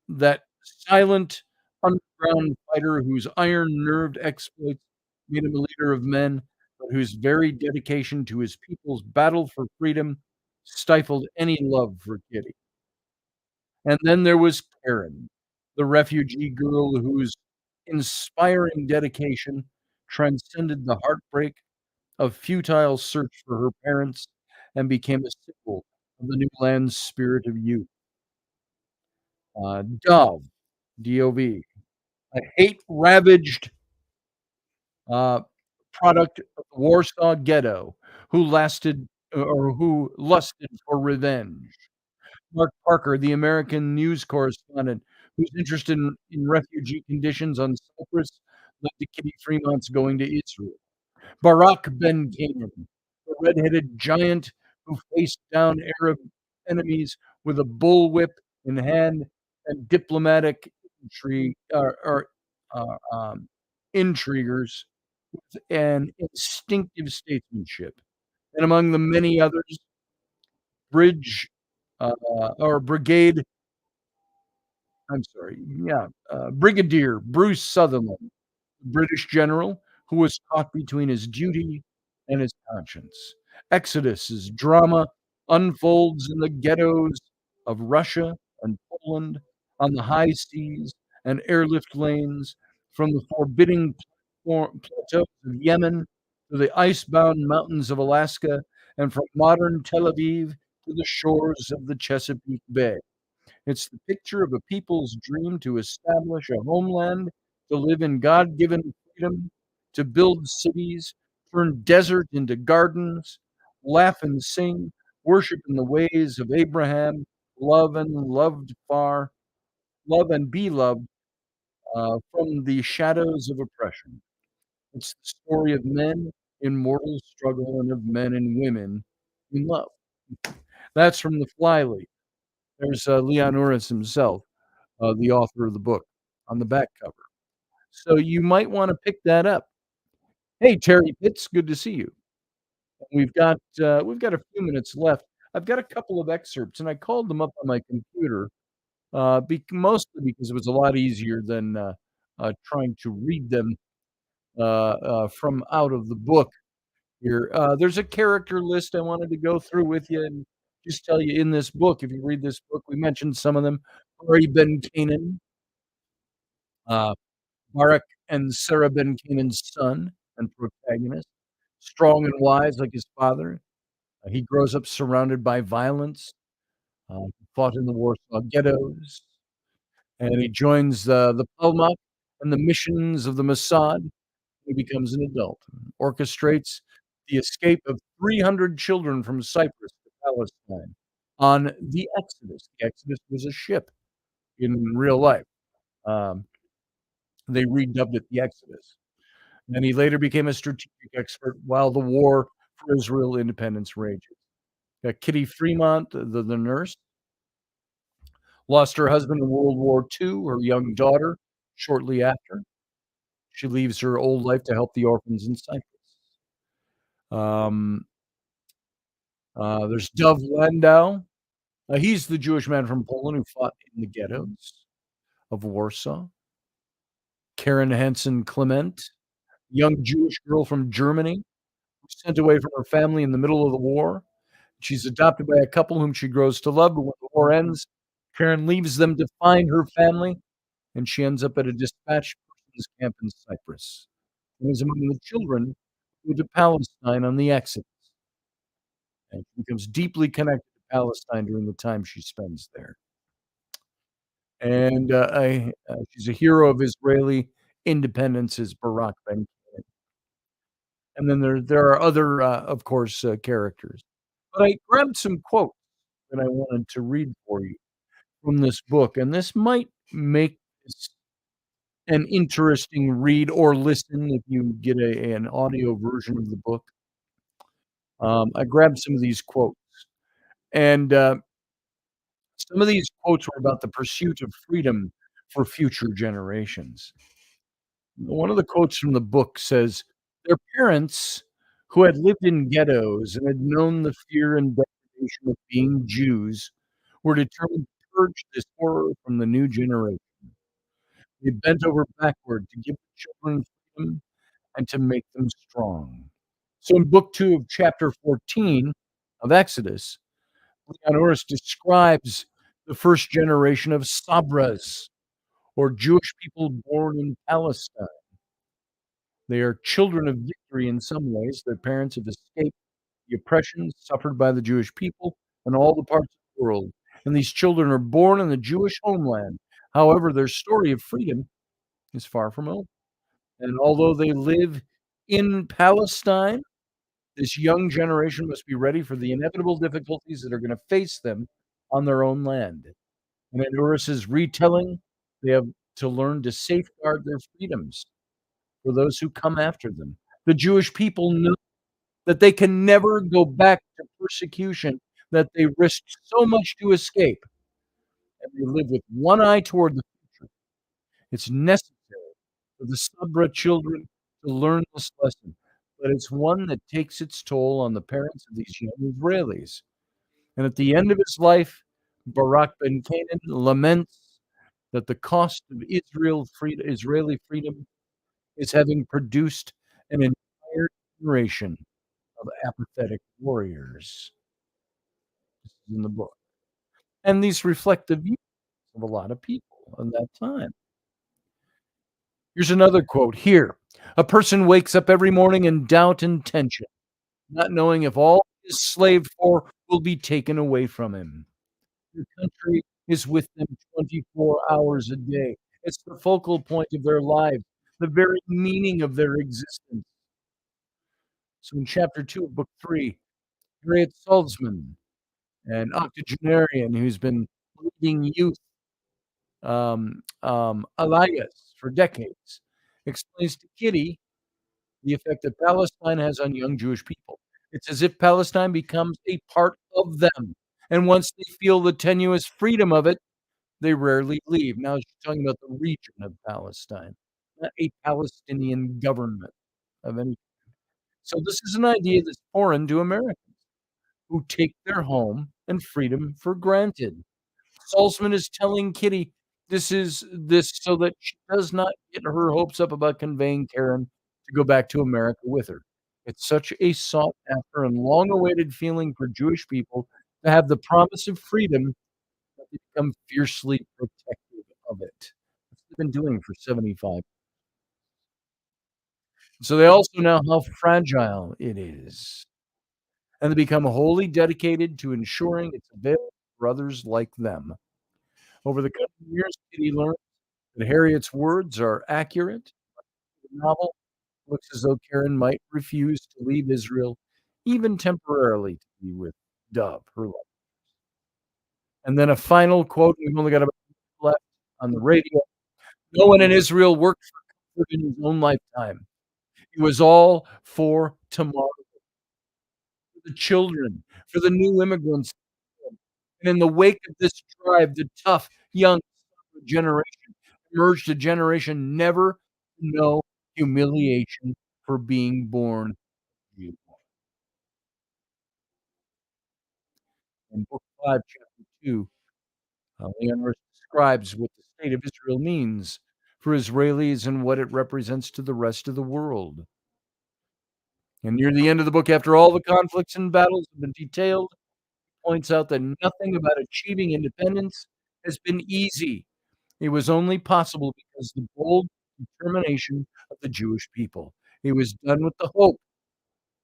that silent underground fighter whose iron-nerved exploits made him a leader of men, but whose very dedication to his people's battle for freedom stifled any love for Kitty. And then there was Karen, the refugee girl whose inspiring dedication transcended the heartbreak of futile search for her parents and became a symbol of the new land's spirit of youth. Dove, D-O-V, a hate-ravaged uh, product of the Warsaw Ghetto who lusted for revenge. Mark Parker, the American news correspondent whose interest in refugee conditions on Cyprus led to Kitty Fremont's going to Israel. Barak Ben Canaan, the red-headed giant who faced down Arab enemies with a bullwhip in hand and diplomatic intriguers with an instinctive statesmanship. And among the many others, Bridge or Brigade, I'm sorry, yeah, Brigadier Bruce Sutherland, British general who was caught between his duty and his conscience. Exodus's drama unfolds in the ghettos of Russia and Poland, on the high seas and airlift lanes, from the forbidding plateaus of Yemen to the icebound mountains of Alaska, and from modern Tel Aviv to the shores of the Chesapeake Bay. It's the picture of a people's dream to establish a homeland, to live in God given freedom, to build cities, turn desert into gardens, laugh and sing, worship in the ways of Abraham, love and be loved from the shadows of oppression. It's the story of men in mortal struggle and of men and women in love. That's from the Flyleaf. There's Leon Uris himself, the author of the book, on the back cover. So you might want to pick that up. Hey, Terry Pitts, good to see you. We've got a few minutes left. I've got a couple of excerpts, and I called them up on my computer, mostly because it was a lot easier than trying to read them from out of the book here. There's a character list I wanted to go through with you and just tell you in this book. If you read this book, we mentioned some of them. Ari Ben Canaan, uh, Barak and Sarah Ben Canaan's son and protagonist, strong and wise like his father. He grows up surrounded by violence, fought in the Warsaw ghettos, and he joins the Palmach and the missions of the Mossad. He becomes an adult, orchestrates the escape of 300 children from Cyprus to Palestine on the Exodus. The Exodus was a ship in real life. Um, they redubbed it the Exodus. And he later became a strategic expert while the war for Israel independence rages. Kitty Fremont, the nurse, lost her husband in World War II, her young daughter shortly after. She leaves her old life to help the orphans in Cyprus. Um, there's Dov Landau. He's the Jewish man from Poland who fought in the ghettos of Warsaw. Karen Hansen Clement, young Jewish girl from Germany, Sent away from her family in the middle of the war. She's adopted by a couple whom she grows to love, but when the war ends, Karen leaves them to find her family, and she ends up at a dispatched persons camp in Cyprus, and is among the children who to Palestine on the exodus, and she becomes deeply connected to Palestine during the time she spends there. And, she's a hero of Israeli independence is Barak Ben, and then there are other, of course, characters. But I grabbed some quotes that I wanted to read for you from this book, and this might make this an interesting read or listen if you get an audio version of the book. I grabbed some of these quotes, and, some of these quotes were about the pursuit of freedom for future generations. One of the quotes from the book says, "Their parents, who had lived in ghettos and had known the fear and degradation of being Jews, were determined to purge this horror from the new generation. They bent over backward to give the children freedom and to make them strong." So in book 2 of chapter 14 of Exodus, Leonoris describes the first generation of Sabras, or Jewish people born in Palestine. They are children of victory in some ways. Their parents have escaped the oppression suffered by the Jewish people in all the parts of the world, and these children are born in the Jewish homeland. However, their story of freedom is far from over. And although they live in Palestine, this young generation must be ready for the inevitable difficulties that are going to face them on their own land. And in Urus's retelling, they have to learn to safeguard their freedoms for those who come after them. The Jewish people know that they can never go back to persecution that they risked so much to escape, and they live with one eye toward the future. It's necessary for the Sabra children to learn this lesson, but it's one that takes its toll on the parents of these young Israelis. And at the end of his life, Barak ben Canaan laments that the cost of Israeli freedom is having produced an entire generation of apathetic warriors. This is in the book. And these reflect the views of a lot of people in that time. Here's another quote here. "A person wakes up every morning in doubt and tension, not knowing if all he is slaved for will be taken away from him. The country is with them 24 hours a day. It's the focal point of their lives, the very meaning of their existence." So in chapter 2 of book 3, Harriet Salzman, an octogenarian who's been leading youth alliance for decades, explains to Kitty the effect that Palestine has on young Jewish people. It's as if Palestine becomes a part of them. And once they feel the tenuous freedom of it, they rarely leave. Now she's talking about the region of Palestine, not a Palestinian government of any. So this is an idea that's foreign to Americans who take their home and freedom for granted. Salzman is telling Kitty this so that she does not get her hopes up about conveying Karen to go back to America with her. It's such a sought after and long awaited feeling for Jewish people to have the promise of freedom that they become fiercely protective of it. That's what they've been doing for 75. So they also know how fragile it is, and they become wholly dedicated to ensuring it's available for others like them. Over the coming years, Kitty learned that Harriet's words are accurate. The novel looks as though Karen might refuse to leave Israel, even temporarily, to be with Dove, her love. And then a final quote, we've only got about a minute left on the radio. "No one in Israel worked for comfort in his own lifetime. It was all for tomorrow, for the children, for the new immigrants. And in the wake of this tribe, the tough, young generation emerged a generation never to know humiliation for being born Jew." In book 5, chapter 2, Leonard describes what the state of Israel means for Israelis and what it represents to the rest of the world. And near the end of the book, after all the conflicts and battles have been detailed, points out that nothing about achieving independence has been easy. It was only possible because of the bold determination of the Jewish people. It was done with the hope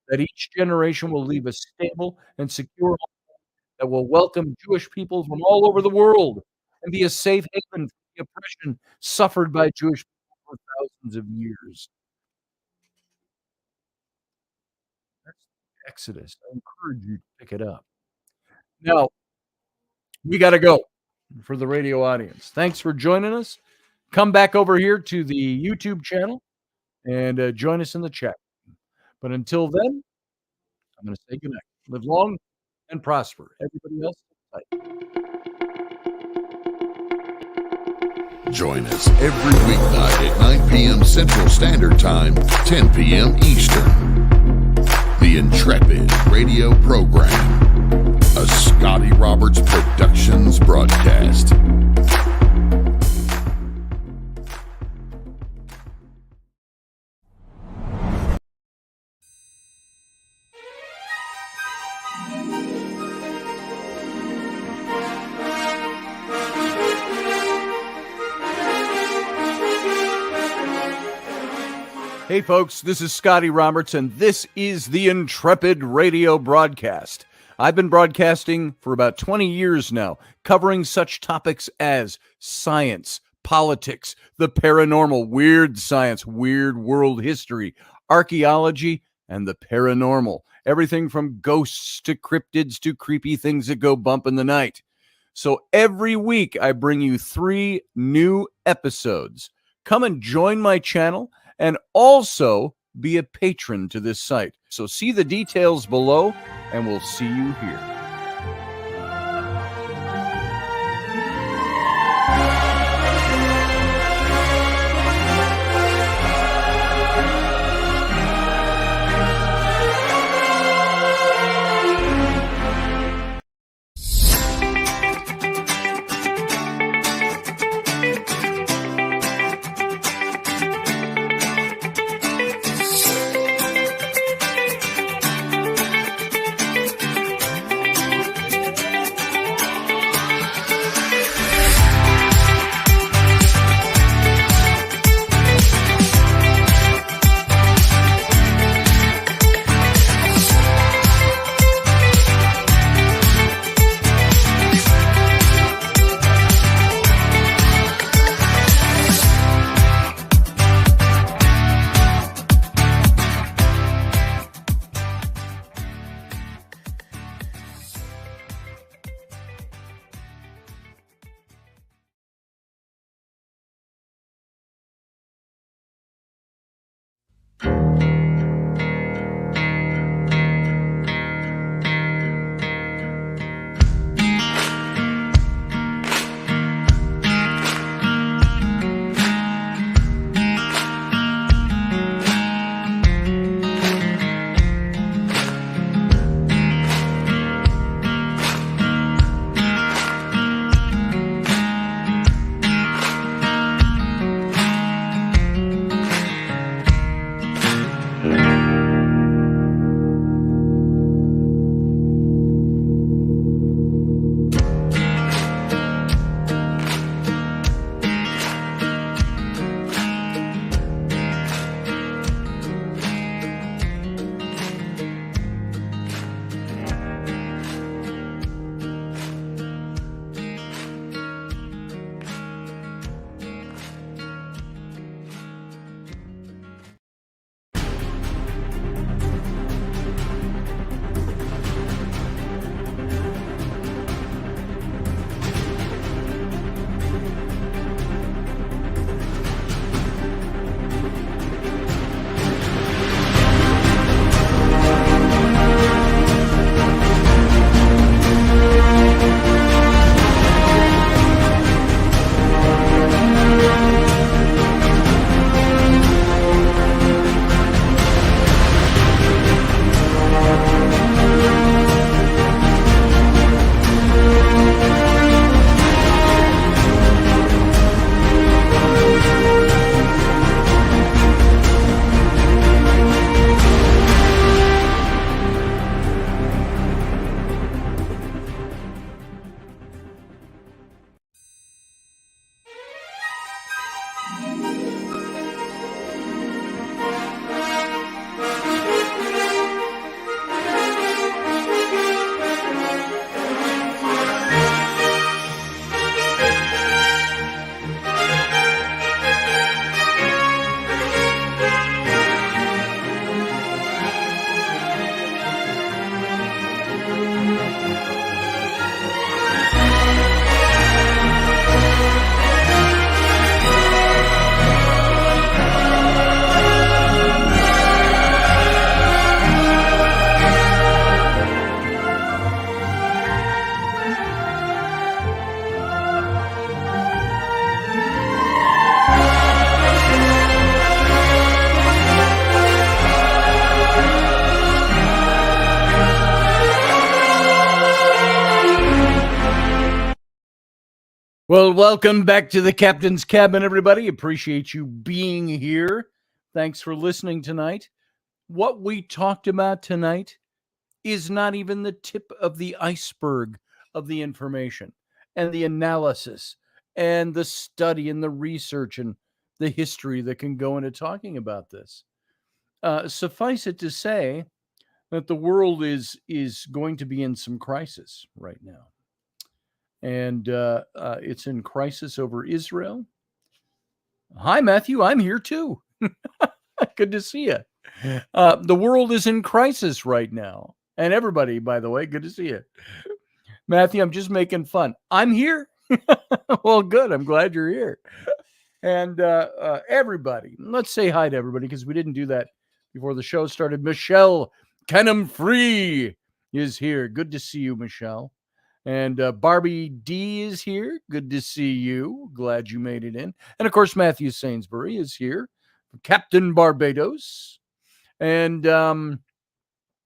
that each generation will leave a stable and secure home that will welcome Jewish people from all over the world and be a safe haven from the oppression suffered by Jewish people for thousands of years. That's Exodus. I encourage you to pick it up. Now, we got to go for the radio audience. Thanks for joining us. Come back over here to the YouTube channel and join us in the chat. But until then, I'm going to say goodnight. Live long and prosper. Everybody else, tight. Join us every weeknight at 9 p.m. Central Standard Time, 10 p.m. Eastern. The Intrepid Radio Program, a Scotty Roberts Productions broadcast. Hey folks, this is Scotty Roberts, and this is the Intrepid Radio broadcast. I've been broadcasting for about 20 years now, covering such topics as science, politics, the paranormal, weird science, weird world history, archaeology, and the paranormal. Everything from ghosts to cryptids to creepy things that go bump in the night. So every week I bring you 3 new episodes. Come and join my channel and also be a patron to this site. So see the details below, and we'll see you here. Well, welcome back to the Captain's Cabin, everybody. Appreciate you being here. Thanks for listening tonight. What we talked about tonight is not even the tip of the iceberg of the information and the analysis and the study and the research and the history that can go into talking about this. Suffice it to say that the world is going to be in some crisis right now, and it's in crisis over Israel. Hi, Matthew. I'm here too. Good to see you. The world is in crisis right now. And everybody, by the way, good to see you. Matthew, I'm just making fun. I'm here. Well, good. I'm glad you're here. And everybody, let's say hi to everybody because we didn't do that before the show started. Michelle Kenham Free is here. Good to see you, Michelle. And Barbie D is here. Good to see you. Glad you made it in. And of course, Matthew Sainsbury is here. Captain Barbados. And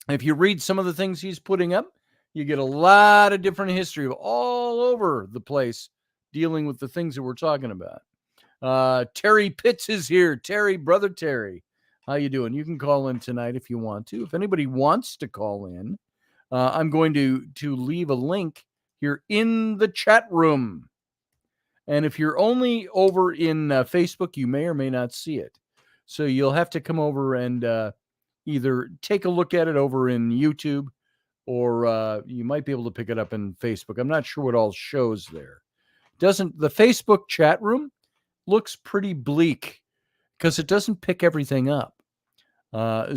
if you read some of the things he's putting up, you get a lot of different history all over the place dealing with the things that we're talking about. Terry Pitts is here. Terry, brother Terry, how you doing? You can call in tonight if you want to. If anybody wants to call in, I'm going to leave a link here in the chat room. And if you're only over in Facebook, you may or may not see it. So you'll have to come over and either take a look at it over in YouTube, or you might be able to pick it up in Facebook. I'm not sure what all shows there. The Facebook chat room looks pretty bleak because it doesn't pick everything up.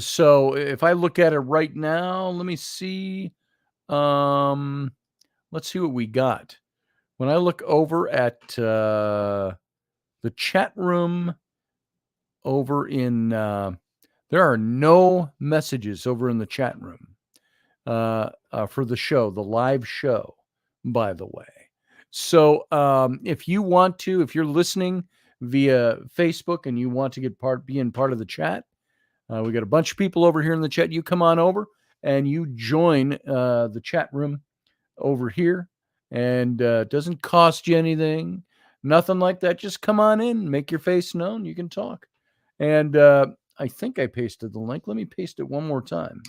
So if I look at it right now, let me see. Let's see what we got. When I look over at the chat room over in, there are no messages over in the chat room for the show, the live show, by the way. So if you want to, if you're listening via Facebook and you want to be in part of the chat, we got a bunch of people over here in the chat. You come on over and you join the chat room over here, and it doesn't cost you anything, nothing like that. Just come on in, make your face known. You can talk. And I think I pasted the link. Let me paste it one more time.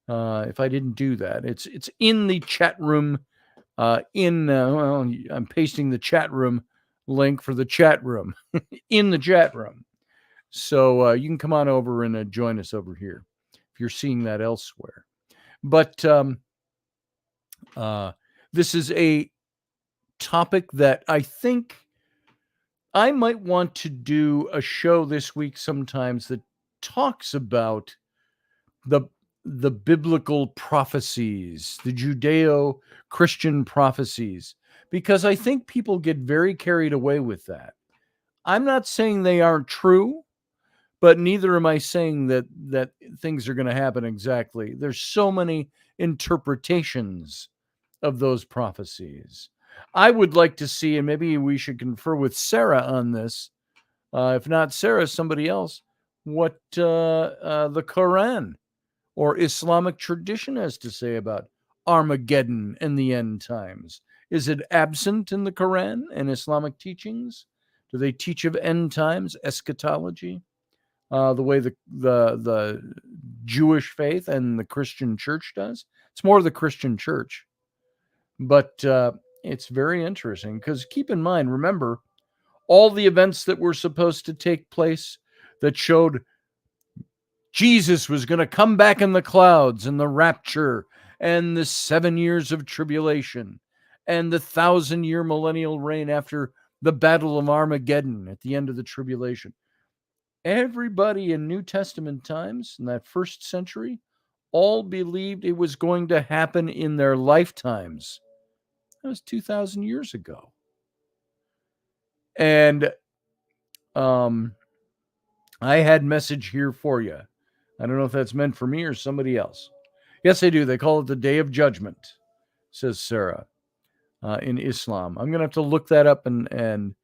If I didn't do that, it's in the chat room. I'm pasting the chat room link for the chat room in the chat room. So you can come on over and join us over here if you're seeing that elsewhere. But this is a topic that I think I might want to do a show this week sometimes that talks about the biblical prophecies, the Judeo-Christian prophecies, because I think people get very carried away with that. I'm not saying they aren't true, but neither am I saying that things are going to happen exactly. There's so many interpretations of those prophecies. I would like to see, and maybe we should confer with Sarah on this, if not Sarah, somebody else, what the Quran or Islamic tradition has to say about Armageddon and the end times. Is it absent in the Quran and Islamic teachings? Do they teach of end times, eschatology, the way the Jewish faith and the Christian church does? It's more the Christian church. But it's very interesting because keep in mind, remember, all the events that were supposed to take place that showed Jesus was going to come back in the clouds and the rapture and the 7 years of tribulation and the 1,000-year millennial reign after the Battle of Armageddon at the end of the tribulation. Everybody in New Testament times, in that first century, all believed it was going to happen in their lifetimes. That was 2,000 years ago. And I had message here for you. I don't know if that's meant for me or somebody else. Yes, they do. They call it the Day of Judgment, says Sarah, in Islam. I'm going to have to look that up and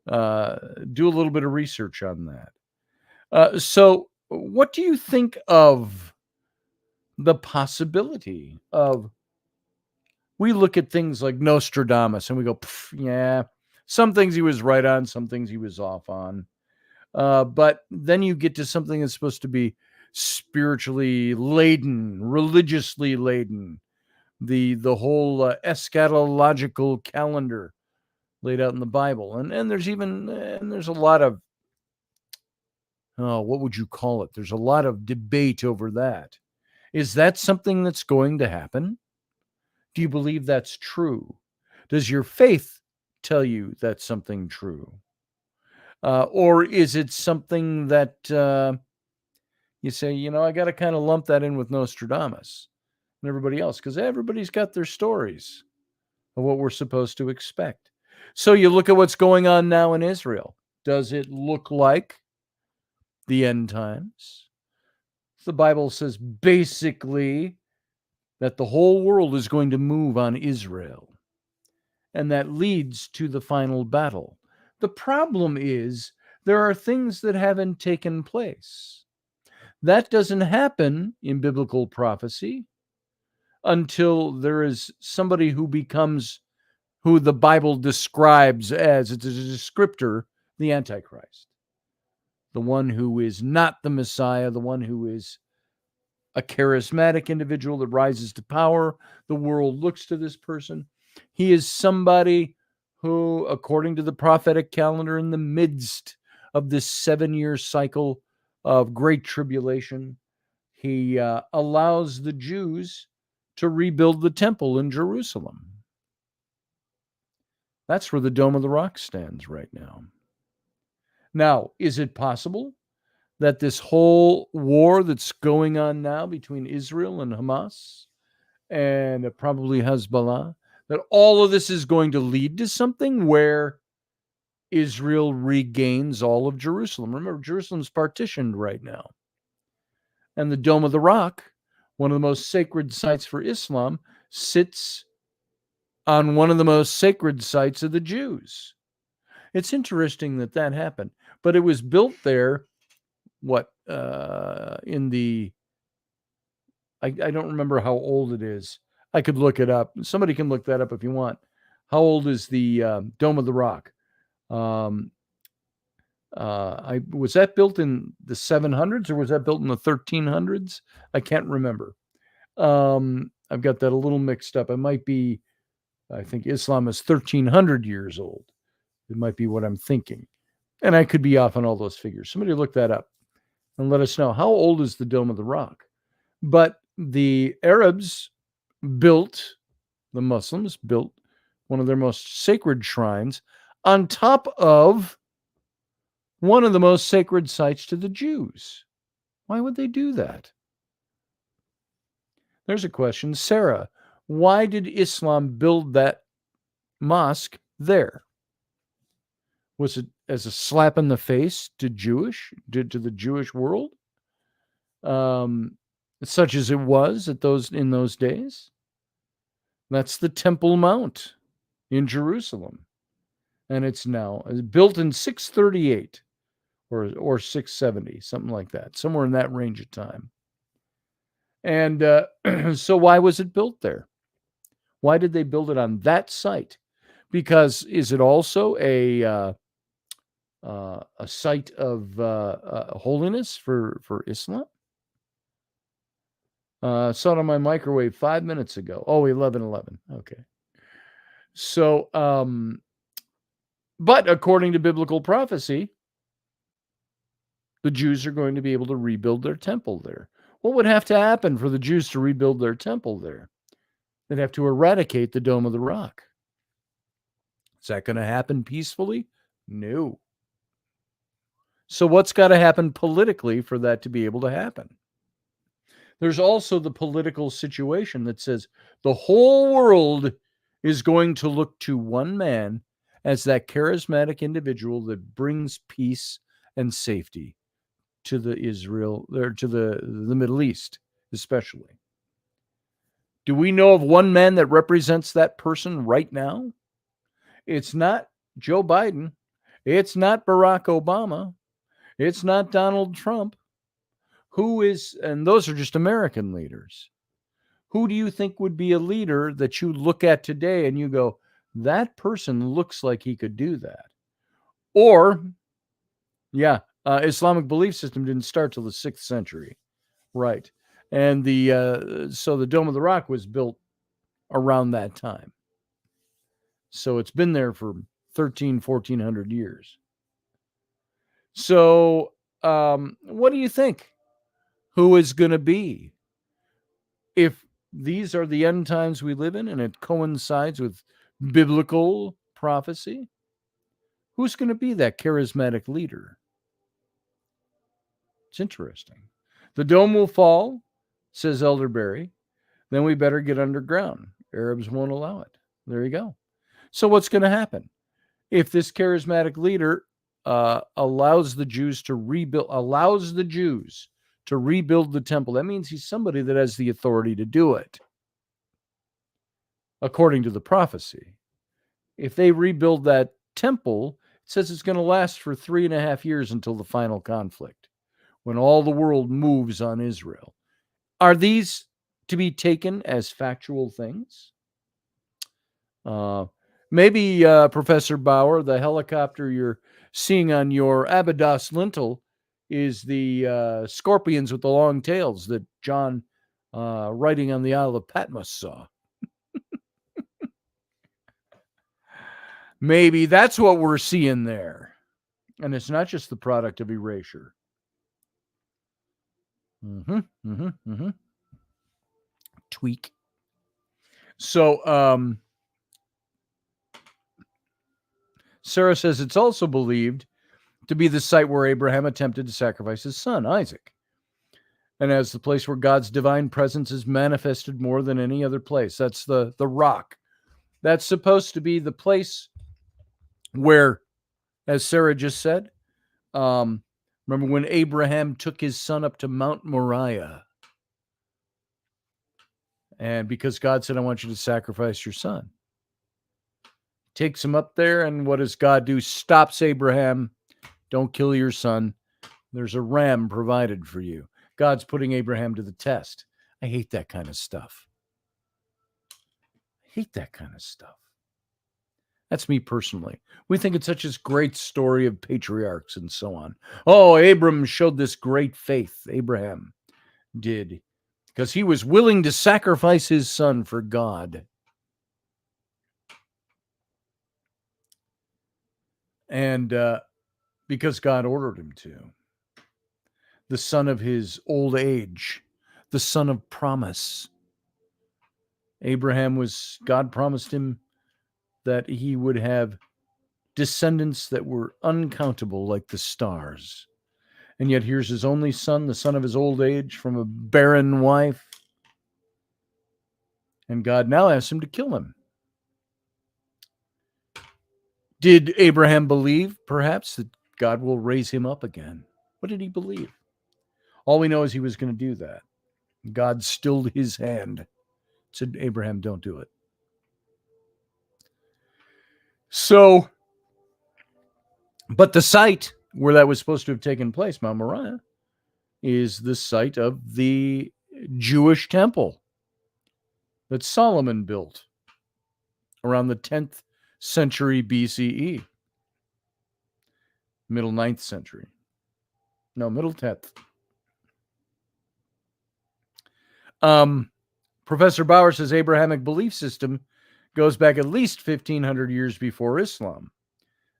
do a little bit of research on that. So what do you think of the possibility of we look at things like Nostradamus and we go, yeah, some things he was right on, some things he was off on. But then you get to something that's supposed to be spiritually laden, religiously laden. The whole eschatological calendar laid out in the Bible, and there's a lot of, what would you call it? There's a lot of debate over that. Is that something that's going to happen? Do you believe that's true? Does your faith tell you that's something true? Or is it something that you say, I got to kind of lump that in with Nostradamus and everybody else, because everybody's got their stories of what we're supposed to expect. So you look at what's going on now in Israel. Does it look like the end times? The Bible says basically that the whole world is going to move on Israel, and that leads to the final battle. The problem is there are things that haven't taken place. That doesn't happen in biblical prophecy until there is somebody who the Bible describes as, it's a descriptor, the Antichrist. The one who is not the Messiah, the one who is a charismatic individual that rises to power. The world looks to this person. He is somebody who, according to the prophetic calendar, in the midst of this 7-year cycle of great tribulation, he allows the Jews to rebuild the temple in Jerusalem. That's where the Dome of the Rock stands right now. Now, is it possible that this whole war that's going on now between Israel and Hamas and probably Hezbollah, that all of this is going to lead to something where Israel regains all of Jerusalem? Remember, Jerusalem's partitioned right now. And the Dome of the Rock, one of the most sacred sites for Islam, sits on one of the most sacred sites of the Jews. It's interesting that happened. But it was built there, in the, I don't remember how old it is. I could look it up. Somebody can look that up if you want. How old is the Dome of the Rock? Was that built in the 700s or was that built in the 1300s? I can't remember. I've got that a little mixed up. I think Islam is 1300 years old. It might be what I'm thinking. And I could be off on all those figures. Somebody look that up and let us know. How old is the Dome of the Rock? But the Arabs the Muslims built one of their most sacred shrines on top of one of the most sacred sites to the Jews. Why would they do that? There's a question. Sarah, why did Islam build that mosque there? Was it as a slap in the face to the Jewish world? Such as it was in those days? That's the Temple Mount in Jerusalem. And it's now built in 638 or 670, something like that, somewhere in that range of time. And so why was it built there? Why did they build it on that site? Because is it also a site of holiness for Islam? Saw it on my microwave 5 minutes ago. Oh, 11:11. Okay. So, but according to biblical prophecy, the Jews are going to be able to rebuild their temple there. What would have to happen for the Jews to rebuild their temple there? They'd have to eradicate the Dome of the Rock. Is that going to happen peacefully? No. So what's got to happen politically for that to be able to happen? There's also the political situation that says the whole world is going to look to one man as that charismatic individual that brings peace and safety to the Middle East, especially. Do we know of one man that represents that person right now? It's not Joe Biden. It's not Barack Obama. It's not Donald Trump. And those are just American leaders. who do you think would be a leader that you look at today and you go, that person looks like he could do that? Or, yeah, Islamic belief system didn't start till the 6th century, right? And so the Dome of the Rock was built around that time. So it's been there for 1400 years. So what do you think? Who is going to be? If these are the end times we live in and it coincides with biblical prophecy, who's going to be that charismatic leader? It's interesting. The dome will fall, says Elderberry. Then we better get underground. Arabs won't allow it. There you go. So what's going to happen? If this charismatic leader allows the Jews to rebuild the temple, that means he's somebody that has the authority to do it, according to the prophecy. If they rebuild that temple, it says it's going to last for 3.5 years until the final conflict, when all the world moves on Israel. Are these to be taken as factual things? Maybe, Professor Bauer, the helicopter you're seeing on your Abydos lintel is the scorpions with the long tails that John, writing on the Isle of Patmos, saw. Maybe that's what we're seeing there. And it's not just the product of erasure. Tweak. So, Sarah says it's also believed to be the site where Abraham attempted to sacrifice his son, Isaac, and as the place where God's divine presence is manifested more than any other place. That's the rock. That's supposed to be the place where, as Sarah just said, remember when Abraham took his son up to Mount Moriah, and because God said, I want you to sacrifice your son. Takes him up there, and what does God do? Stops Abraham. Don't kill your son. There's a ram provided for you. God's putting Abraham to the test. I hate that kind of stuff. That's me personally. We think it's such a great story of patriarchs and so on. Oh, Abram showed this great faith. Abraham did, because he was willing to sacrifice his son for God. And because God ordered him to. The son of his old age, the son of promise. God promised him that he would have descendants that were uncountable like the stars. And yet here's his only son, the son of his old age, from a barren wife. And God now asks him to kill him. Did Abraham believe, perhaps, that God will raise him up again? What did he believe? All we know is he was going to do that. God stilled his hand, said, Abraham, don't do it. So, but the site where that was supposed to have taken place, Mount Moriah, is the site of the Jewish temple that Solomon built around the 10th century BCE. Middle 9th century. No, middle 10th. Professor Bauer says Abrahamic belief system goes back at least 1,500 years before Islam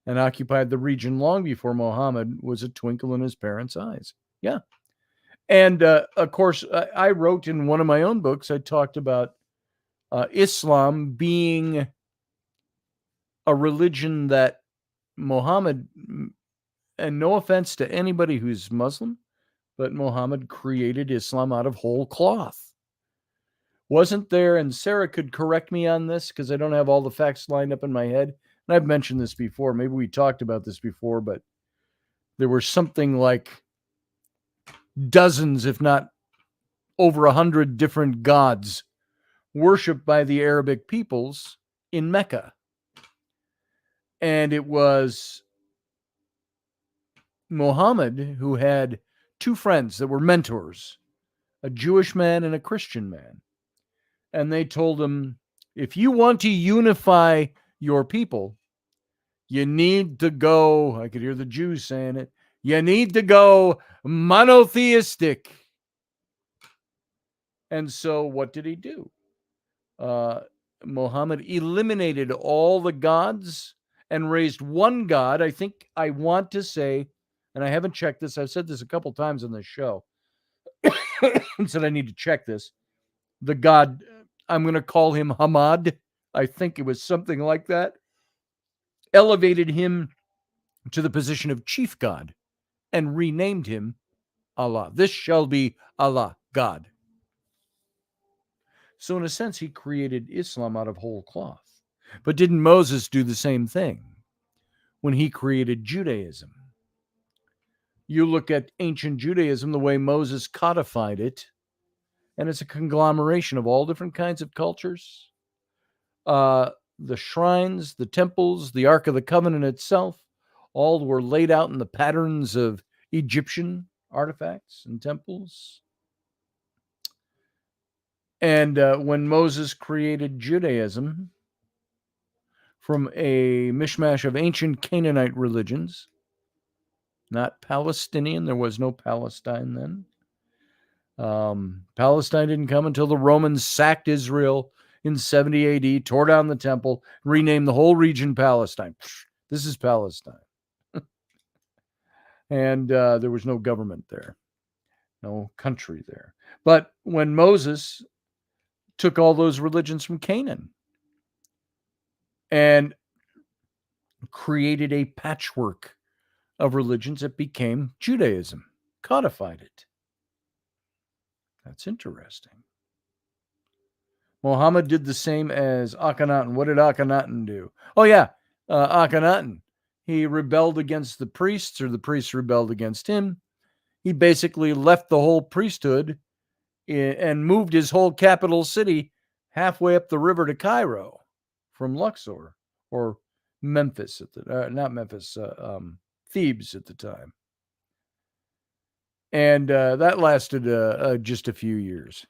and occupied the region long before Muhammad was a twinkle in his parents' eyes. Yeah. And, of course, I wrote in one of my own books, I talked about Islam being a religion that Muhammad, and no offense to anybody who's Muslim, but Muhammad created Islam out of whole cloth. Wasn't there, and Sarah could correct me on this because I don't have all the facts lined up in my head, and I've mentioned this before, maybe we talked about this before, but there were something like dozens, if not over 100 different gods worshipped by the Arabic peoples in Mecca. And it was Muhammad who had two friends that were mentors, a Jewish man and a Christian man. And they told him, if you want to unify your people, you need to go, I could hear the Jews saying it, you need to go monotheistic. And so what did he do? Muhammad eliminated all the gods and raised one god. I want to say, and I haven't checked this, I've said this a couple times on this show, and said I need to check this. The god, I'm going to call him Hamad. I think it was something like that. Elevated him to the position of chief god and renamed him Allah. This shall be Allah, God. So in a sense, he created Islam out of whole cloth. But didn't Moses do the same thing when he created Judaism? You look at ancient Judaism, the way Moses codified it, and it's a conglomeration of all different kinds of cultures. The shrines, the temples, the Ark of the Covenant itself, all were laid out in the patterns of Egyptian artifacts and temples. And when Moses created Judaism from a mishmash of ancient Canaanite religions, not Palestinian, there was no Palestine then. Palestine didn't come until the Romans sacked Israel in 70 AD, tore down the temple, renamed the whole region Palestine. This is Palestine. And there was no government there, no country there. But when Moses took all those religions from Canaan and created a patchwork of religions, it became Judaism, codified it. That's interesting. Muhammad did the same as Akhenaten. What did Akhenaten do? Oh, yeah, Akhenaten. He rebelled against the priests, or the priests rebelled against him. He basically left the whole priesthood and moved his whole capital city halfway up the river to Cairo from Luxor, or Memphis, Thebes at the time. And that lasted just a few years.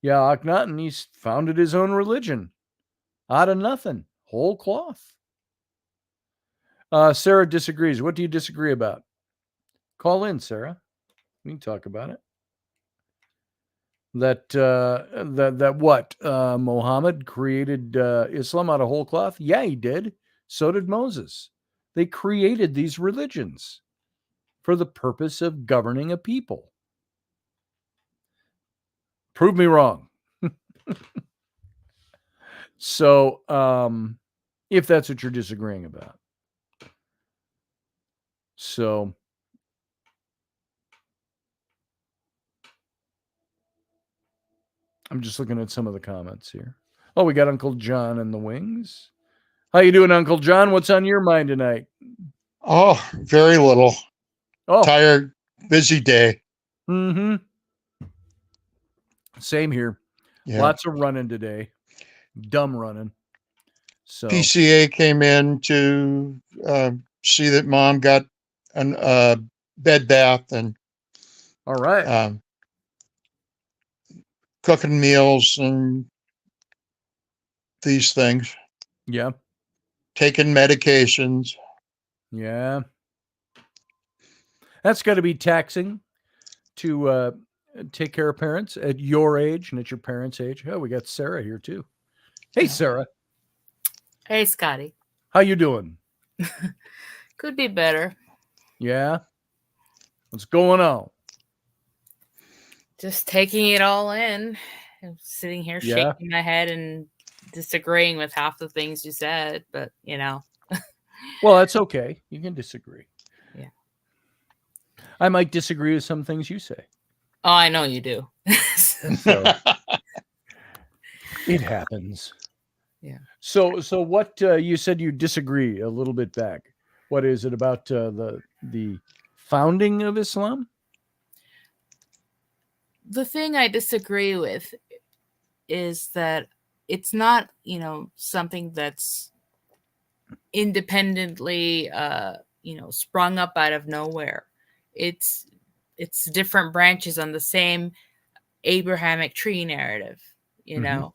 Yeah, Akhenaten, he founded his own religion out of nothing, whole cloth. Sarah disagrees. What do you disagree about? Call in, Sarah. We can talk about it. That what? Muhammad created Islam out of whole cloth? Yeah, he did. So did Moses. They created these religions for the purpose of governing a people. Prove me wrong. So, if that's what you're disagreeing about. So, I'm just looking at some of the comments here. Oh, we got Uncle John in the wings. How you doing, Uncle John? What's on your mind tonight? Oh, very little. Oh, Tired, busy day. mm-hmm. Same here. Yeah. Lots of running today. Dumb running. So PCA came in to see that Mom got a bed bath and all right. Cooking meals and these things. Yeah. Taking medications. Yeah. That's got to be taxing to take care of parents at your age and at your parents' age. Oh, we got Sarah here too. Hey, Sarah. Hey, Scotty. How you doing? Could be better. Yeah. What's going on? Just taking it all in. I'm sitting here shaking my head and disagreeing with half the things you said, but you know. Well, that's okay. You can disagree. Yeah. I might disagree with some things you say. Oh, I know you do. So, it happens. Yeah. So what you said you disagree a little bit back. What is it about the founding of Islam? The thing I disagree with is that it's not, something that's independently, sprung up out of nowhere. It's different branches on the same Abrahamic tree narrative. you know.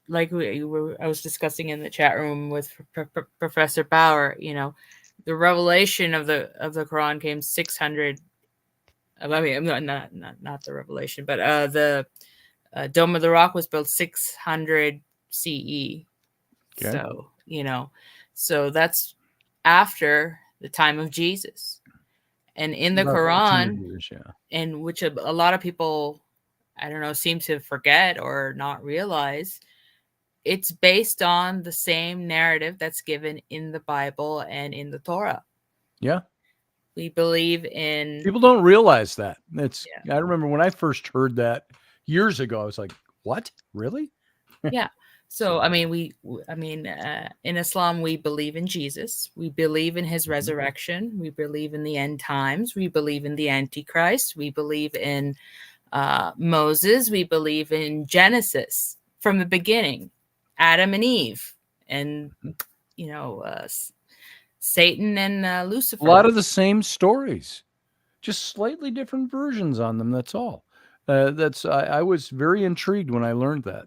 Like I was discussing in the chat room with Professor Bauer, you know, the revelation of the Quran came 600. I mean, not the revelation, but the Dome of the Rock was built 600 CE. Okay. So, you know, so that's after the time of Jesus. And in the About 15 Quran, years, yeah. and which a lot of people, I don't know, seem to forget or not realize, it's based on the same narrative that's given in the Bible and in the Torah. Yeah. We believe in... People don't realize that. I remember when I first heard that years ago, I was like, what? Really? Yeah. So, I mean, in Islam, we believe in Jesus. We believe in his resurrection. We believe in the end times. We believe in the Antichrist. We believe in Moses. We believe in Genesis from the beginning, Adam and Eve, and, you know, Satan and Lucifer. A lot of the same stories, just slightly different versions on them. That's all. I was very intrigued when I learned that.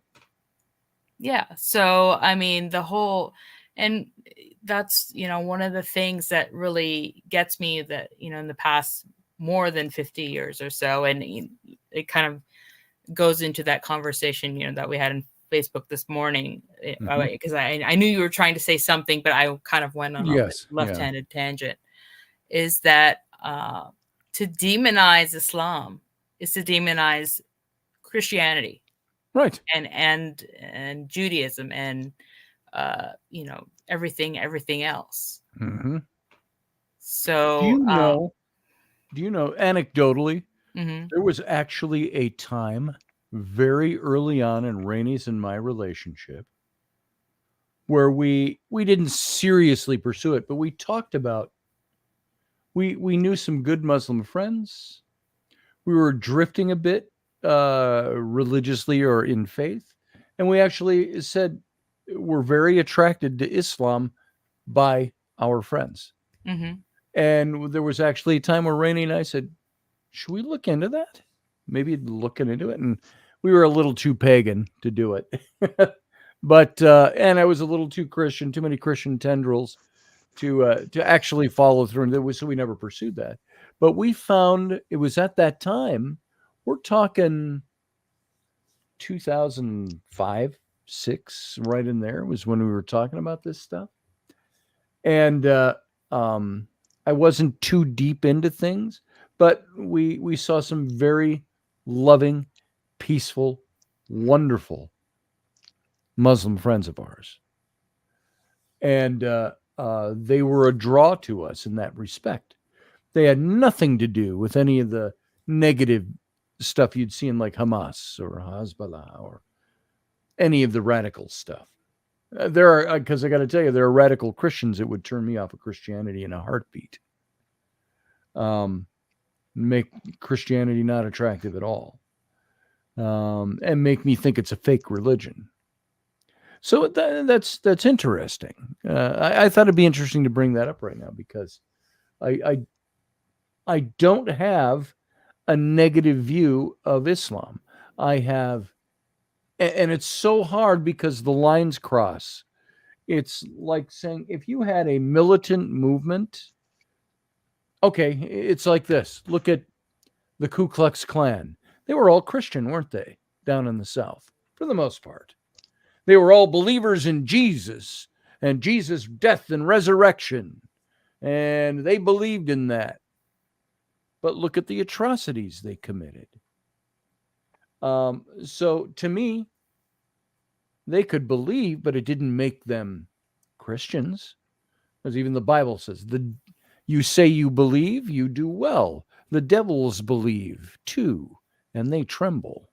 Yeah. So, I mean, and that's, you know, one of the things that really gets me that, you know, in the past more than 50 years or so, and it kind of goes into that conversation, you know, that we had in Facebook this morning, because I knew you were trying to say something, but I kind of went on a left-handed tangent, is that to demonize Islam is to demonize Christianity. Right. And Judaism and you know, everything else. So do you know anecdotally, there was actually a time very early on in Rainey's and my relationship where we didn't seriously pursue it, but we talked about, we knew some good Muslim friends. We were drifting a bit religiously or in faith. And we actually said we're very attracted to Islam by our friends. And there was actually a time where Rainey and I said, should we look into that? Maybe looking into it. And we were a little too pagan to do it. But, and I was a little too Christian, too many Christian tendrils to actually follow through. And so we never pursued that. But we found it was at that time, we're talking 2005, 6, right in there was when we were talking about this stuff. And I wasn't too deep into things, but we saw some very loving, peaceful, wonderful Muslim friends of ours. And they were a draw to us in that respect. They had nothing to do with any of the negative stuff you'd see in like Hamas or Hezbollah or any of the radical stuff. There are, because I got to tell you, there are radical Christians that would turn me off of Christianity in a heartbeat. Make Christianity not attractive at all. And make me think it's a fake religion. So that's interesting. I thought it'd be interesting to bring that up right now because I don't have a negative view of Islam. I have, and it's so hard because the lines cross. It's like saying if you had a militant movement, okay, it's like this. Look at the Ku Klux Klan. They were all Christian, weren't they? Down in the South, for the most part. They were all believers in Jesus and Jesus' death and resurrection. And they believed in that. But look at the atrocities they committed. So to me, they could believe, but it didn't make them Christians. Because even the Bible says, you say you believe, you do well. The devils believe too, and they tremble.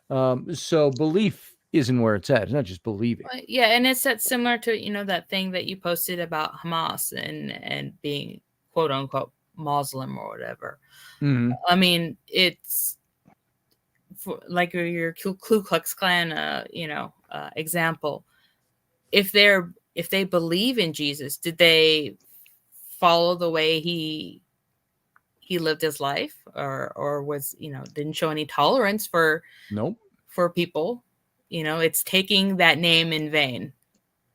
So belief isn't where it's at. It's not just believing. Yeah, and it's that similar to, you know, that thing that you posted about Hamas and being quote unquote Muslim or whatever. I mean, it's like your Ku Klux Klan, example. If they believe in Jesus, did they follow the way he he lived his life, or was, didn't show any tolerance for Nope. people. It's taking that name in vain.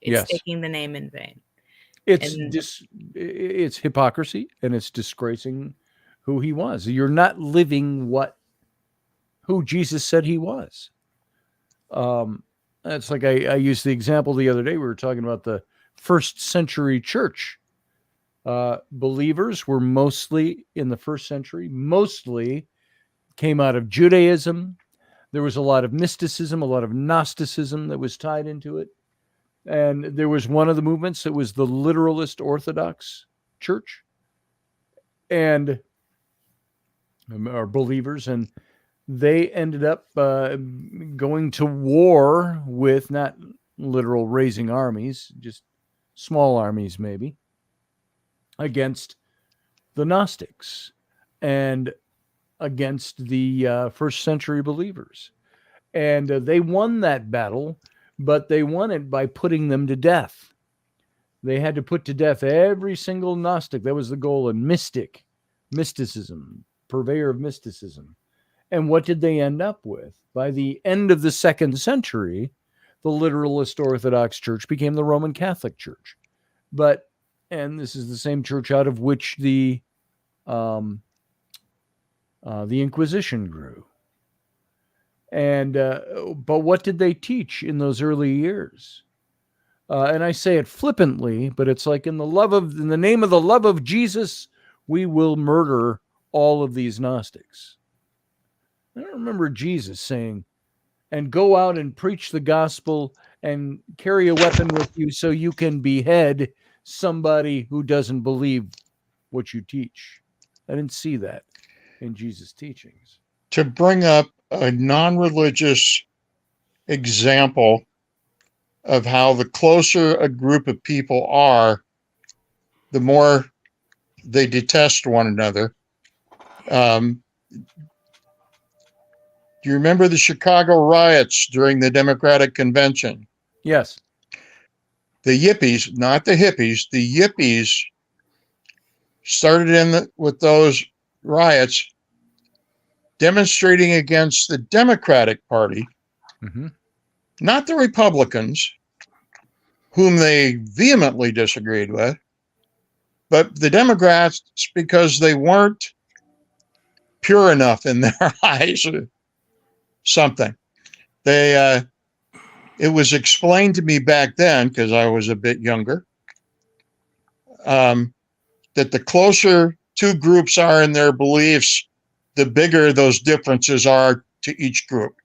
It's Yes. taking the name in vain. It's hypocrisy, and it's disgracing who he was. You're not living who Jesus said he was. That's like I used the example the other day. We were talking about the first century church. Believers were mostly in the first century, mostly came out of Judaism. There was a lot of mysticism, a lot of Gnosticism that was tied into it. And there was one of the movements that was the literalist Orthodox Church, and are believers, and they ended up going to war with not literal raising armies, just small armies maybe, against the Gnostics and against the first century believers. And they won that battle, but they won it by putting them to death. They had to put to death every single Gnostic. That was the goal. And mysticism, purveyor of mysticism. And what did they end up with? By the end of the 2nd century, the literalist Orthodox Church became the Roman Catholic Church. And this is the same church out of which the Inquisition grew. And but what did they teach in those early years? And I say it flippantly, but it's like in the name of the love of Jesus, we will murder all of these Gnostics. I don't remember Jesus saying, and go out and preach the gospel and carry a weapon with you so you can behead somebody who doesn't believe what you teach. I didn't see that in Jesus' teachings. To bring up a non-religious example of how the closer a group of people are, the more they detest one another. Do you remember the Chicago riots during the Democratic Convention? Yes. The yippies, not the hippies, the yippies started with those riots demonstrating against the Democratic Party, not the Republicans, whom they vehemently disagreed with, but the Democrats, because they weren't pure enough in their eyes or something. It was explained to me back then, because I was a bit younger, that the closer two groups are in their beliefs, the bigger those differences are to each group.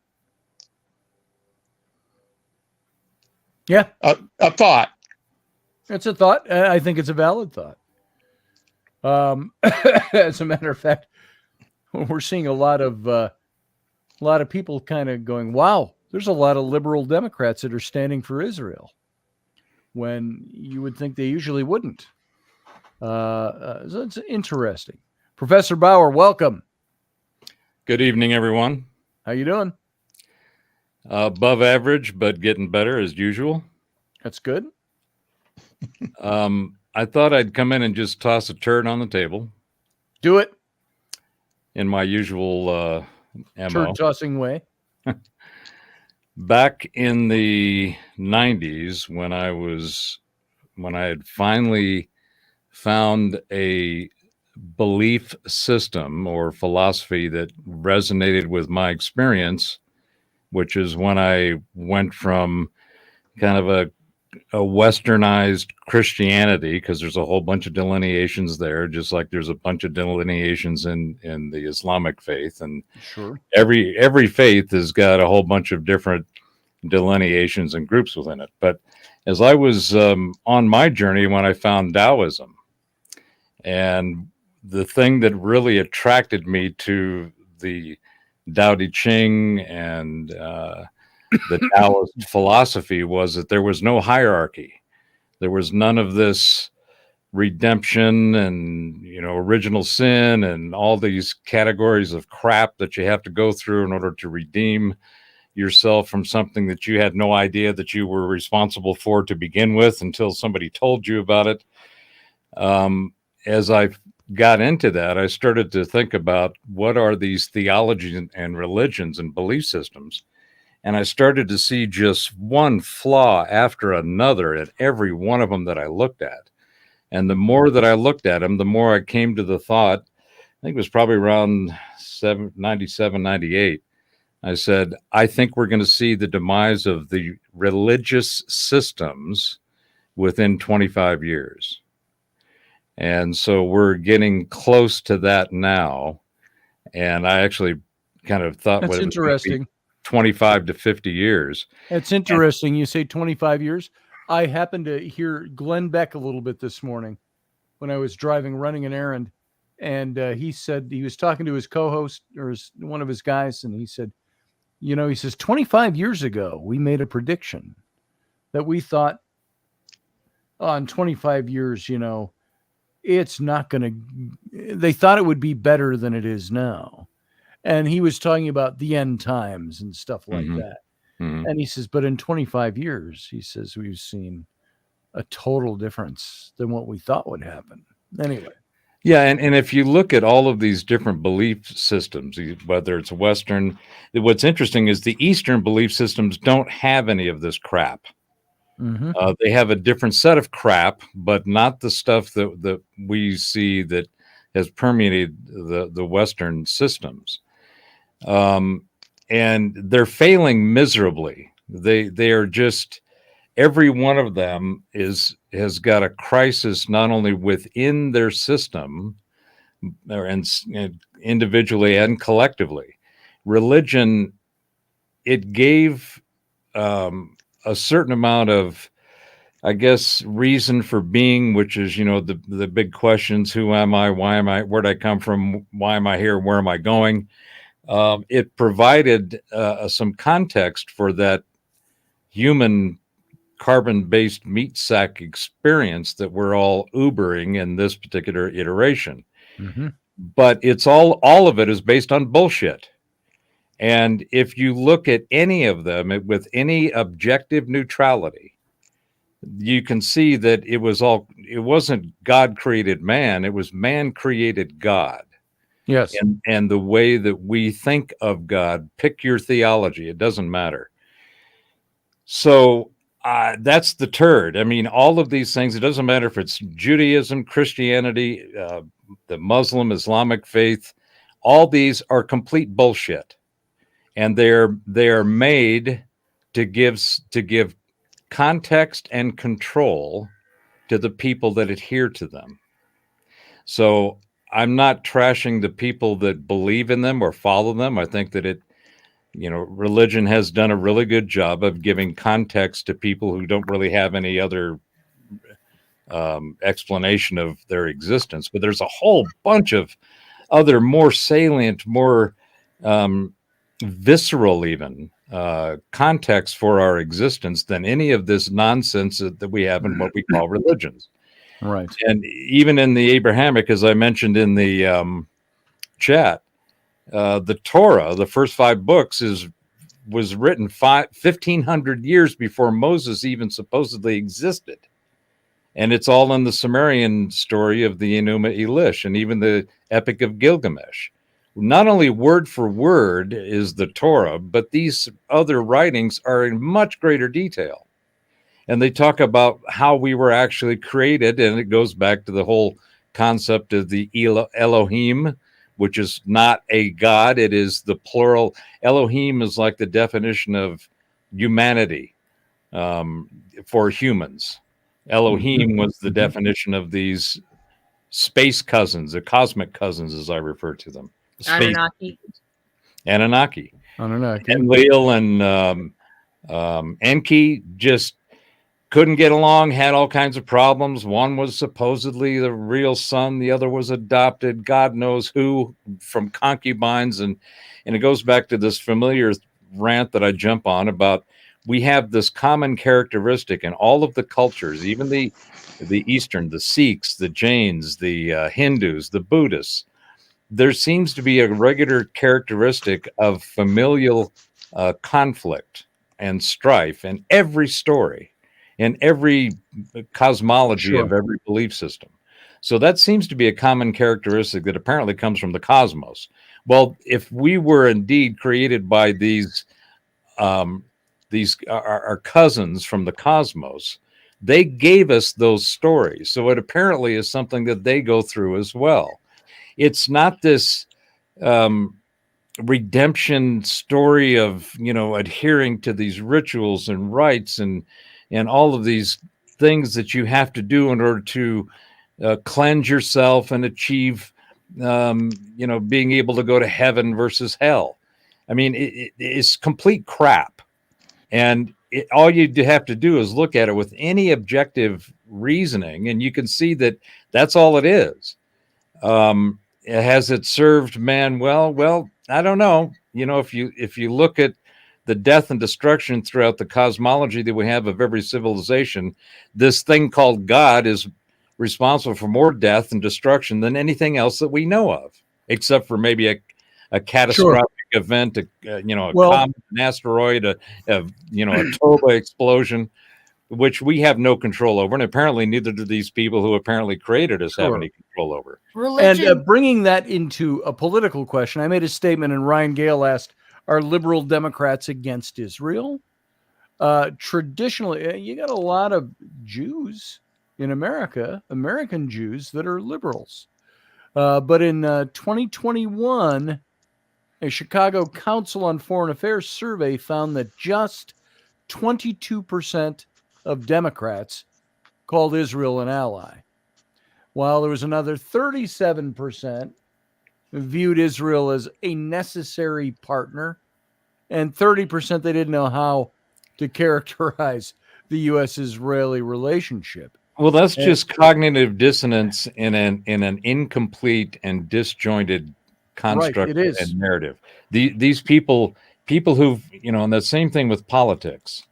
Yeah. A thought. It's a thought. I think it's a valid thought. As a matter of fact, we're seeing a lot of people kind of going, wow, there's a lot of liberal Democrats that are standing for Israel, when you would think they usually wouldn't. So it's interesting. Professor Bauer, welcome. Good evening, everyone. How you doing? Above average, but getting better as usual. That's good. I thought I'd come in and just toss a turd on the table. Do it. In my usual MO. Turd tossing way. Back in the 90s, when I had finally found a belief system or philosophy that resonated with my experience, which is when I went from kind of a westernized Christianity, because there's a whole bunch of delineations there, just like there's a bunch of delineations in the Islamic faith, and sure, every faith has got a whole bunch of different delineations and groups within it. But as I was on my journey, when I found Taoism, and the thing that really attracted me to the Tao Te Ching and the Taoist philosophy was that there was no hierarchy. There was none of this redemption and, original sin and all these categories of crap that you have to go through in order to redeem yourself from something that you had no idea that you were responsible for to begin with until somebody told you about it. As I got into that, I started to think about what are these theologies and religions and belief systems. And I started to see just one flaw after another in every one of them that I looked at. And the more that I looked at them, the more I came to the thought, I think it was probably around 97, 98. I said, I think we're going to see the demise of the religious systems within 25 years. And so we're getting close to that now. And I actually kind of thought That's what it was going to be interesting. 25 to 50 years. It's interesting. You say 25 years. I happened to hear Glenn Beck a little bit this morning when I was running an errand. And he said he was talking to his co-host or one of his guys. And he said, he says 25 years ago, we made a prediction that we thought in 25 years, it's not going to, they thought it would be better than it is now. And he was talking about the end times and stuff like that. Mm-hmm. And he says, but in 25 years, he says, we've seen a total difference than what we thought would happen. Anyway. Yeah. And if you look at all of these different belief systems, whether it's Western, what's interesting is the Eastern belief systems don't have any of this crap. Mm-hmm. They have a different set of crap, but not the stuff that we see that has permeated the Western systems. And they're failing miserably. They are just, every one of them has got a crisis not only within their system, and individually and collectively. Religion, it gave a certain amount of, I guess, reason for being, which is, the big questions: who am I? Why am I? Where'd I come from? Why am I here? Where am I going? It provided some context for that human carbon-based meat sack experience that we're all Ubering in this particular iteration. Mm-hmm. But it's all of it is based on bullshit. And if you look at any of them with any objective neutrality, you can see that it wasn't God created man, it was man created God. Yes. And the way that we think of God, pick your theology, it doesn't matter. So that's the turd. I mean, all of these things, it doesn't matter if it's Judaism, Christianity, the Muslim, Islamic faith, all these are complete bullshit. And they are made to give context and control to the people that adhere to them. So I'm not trashing the people that believe in them or follow them. I think that religion has done a really good job of giving context to people who don't really have any other explanation of their existence. But there's a whole bunch of other more salient, more visceral even context for our existence than any of this nonsense that we have in what we call religions. Right. And even in the Abrahamic, as I mentioned in the chat, the Torah, the first 5 books, was written 1,500 years before Moses even supposedly existed. And it's all in the Sumerian story of the Enuma Elish and even the Epic of Gilgamesh. Not only word for word is the Torah, but these other writings are in much greater detail. And they talk about how we were actually created, and it goes back to the whole concept of the Elohim, which is not a god. It is the plural. Elohim is like the definition of humanity for humans. Elohim was the definition of these space cousins, the cosmic cousins, as I refer to them. Anunnaki. And Leal and Enki just couldn't get along, had all kinds of problems. One was supposedly the real son. The other was adopted, God knows who, from concubines. And it goes back to this familiar rant that I jump on about we have this common characteristic in all of the cultures, even the Eastern, the Sikhs, the Jains, the Hindus, the Buddhists. There seems to be a regular characteristic of familial conflict and strife in every story, in every cosmology of every belief system. So that seems to be a common characteristic that apparently comes from the cosmos. Well, if we were indeed created by these our cousins from the cosmos, they gave us those stories. So it apparently is something that they go through as well. It's not this redemption story of, adhering to these rituals and rites and all of these things that you have to do in order to cleanse yourself and achieve being able to go to heaven versus hell. I mean, it's complete crap. And all you have to do is look at it with any objective reasoning, and you can see that that's all it is. Has it served man well? Well, I don't know. If you look at the death and destruction throughout the cosmology that we have of every civilization, this thing called God is responsible for more death and destruction than anything else that we know of, except for maybe a catastrophic event, a comet, an asteroid, a turbo explosion, which we have no control over, and apparently neither do these people who apparently created us have any control over. Religion. And bringing that into a political question, I made a statement, and Ryan Gale asked, "Are liberal Democrats against Israel?" Traditionally, you got a lot of Jews in America, American Jews, that are liberals. But in 2021, a Chicago Council on Foreign Affairs survey found that just 22% of Democrats called Israel an ally, while there was another 37% who viewed Israel as a necessary partner, and 30% they didn't know how to characterize the U.S.-Israeli relationship. Well, that's just cognitive dissonance in an incomplete and disjointed construct and narrative. These people who've, and the same thing with politics.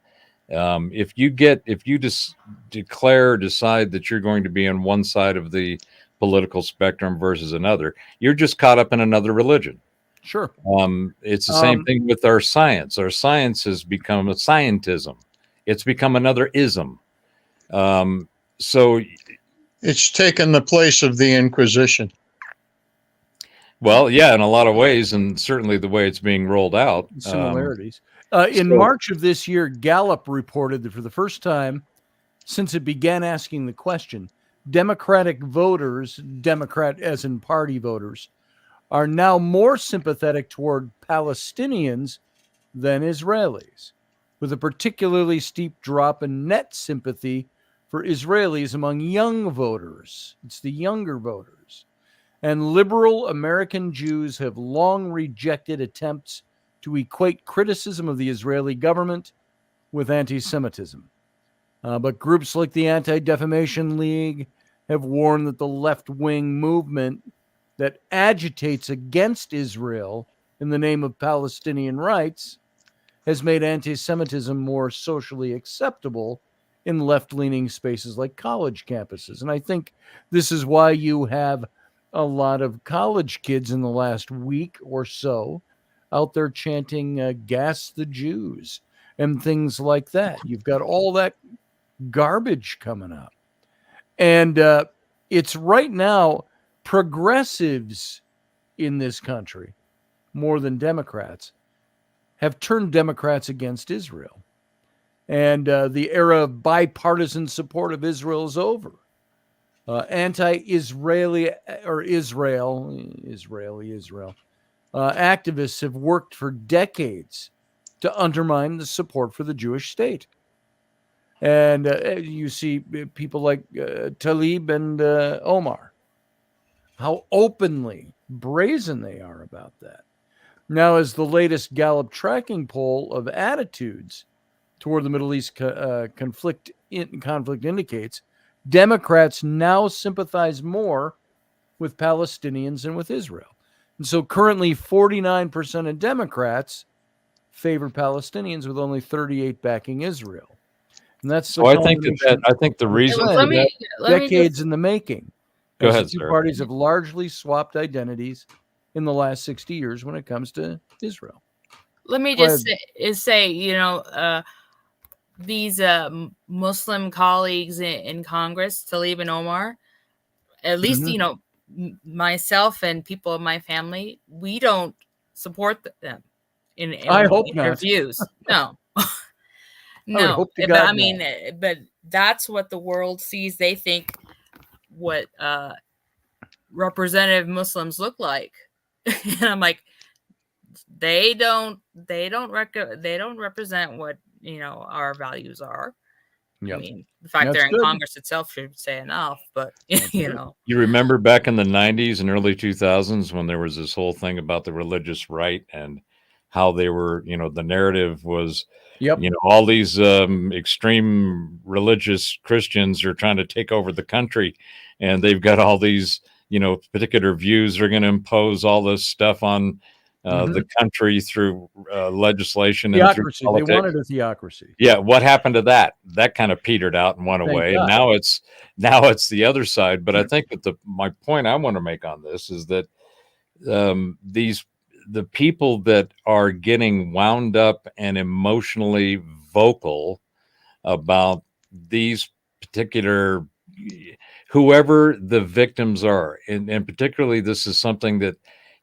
If you just decide that you're going to be on one side of the political spectrum versus another, you're just caught up in another religion. Sure. It's the same thing with our science. Our science has become a scientism. It's become another ism. So it's taken the place of the Inquisition. Well, yeah, in a lot of ways, and certainly the way it's being rolled out. Similarities. In March of this year, Gallup reported that for the first time since it began asking the question, Democratic voters, Democrat as in party voters, are now more sympathetic toward Palestinians than Israelis, with a particularly steep drop in net sympathy for Israelis among young voters. It's the younger voters. And liberal American Jews have long rejected attempts to equate criticism of the Israeli government with anti-Semitism. But groups like the Anti-Defamation League have warned that the left-wing movement that agitates against Israel in the name of Palestinian rights has made anti-Semitism more socially acceptable in left-leaning spaces like college campuses. And I think this is why you have a lot of college kids in the last week or so out there chanting "Gas the Jews" and things like that. You've got all that garbage coming up. And it's right now progressives in this country, more than Democrats, have turned Democrats against Israel. And the era of bipartisan support of Israel is over. Anti-Israeli or Israeli activists have worked for decades to undermine the support for the Jewish state. And you see people like Talib and Omar, how openly brazen they are about that. Now, as the latest Gallup tracking poll of attitudes toward the Middle East conflict indicates, Democrats now sympathize more with Palestinians than with Israel. And so currently 49% of Democrats favor Palestinians, with only 38 backing Israel. And that's so I think the reason decades in the making. Go ahead, the two sir. parties have largely swapped identities in the last 60 years when it comes to Israel. Let me just say, these Muslim colleagues in Congress, Talib and Omar, at least, Mhm. you know, myself and people in my family, we don't support them I in hope their not. views. No. I would No. hope to But I God mean, not. but that's what the world sees. They think what representative Muslims look like. And I'm like, they don't represent what, you know, our values are. I Yep. mean, the fact That's they're in good. Congress itself should say enough, but That's you good. know. You remember back in the 90s and early 2000s when there was this whole thing about the religious right and how they were, you know, the narrative was, Yep. you know, all these extreme religious Christians are trying to take over the country and they've got all these, you know, particular views. They're going to impose all this stuff on the country through legislation and through Theocracy. They politics. wanted a theocracy. Yeah, what happened to that? That kind of petered out and went Thank away, and God. now it's the other side. But I think that my point I want to make on this is that the people that are getting wound up and emotionally vocal about these particular whoever the victims are, and particularly this is something that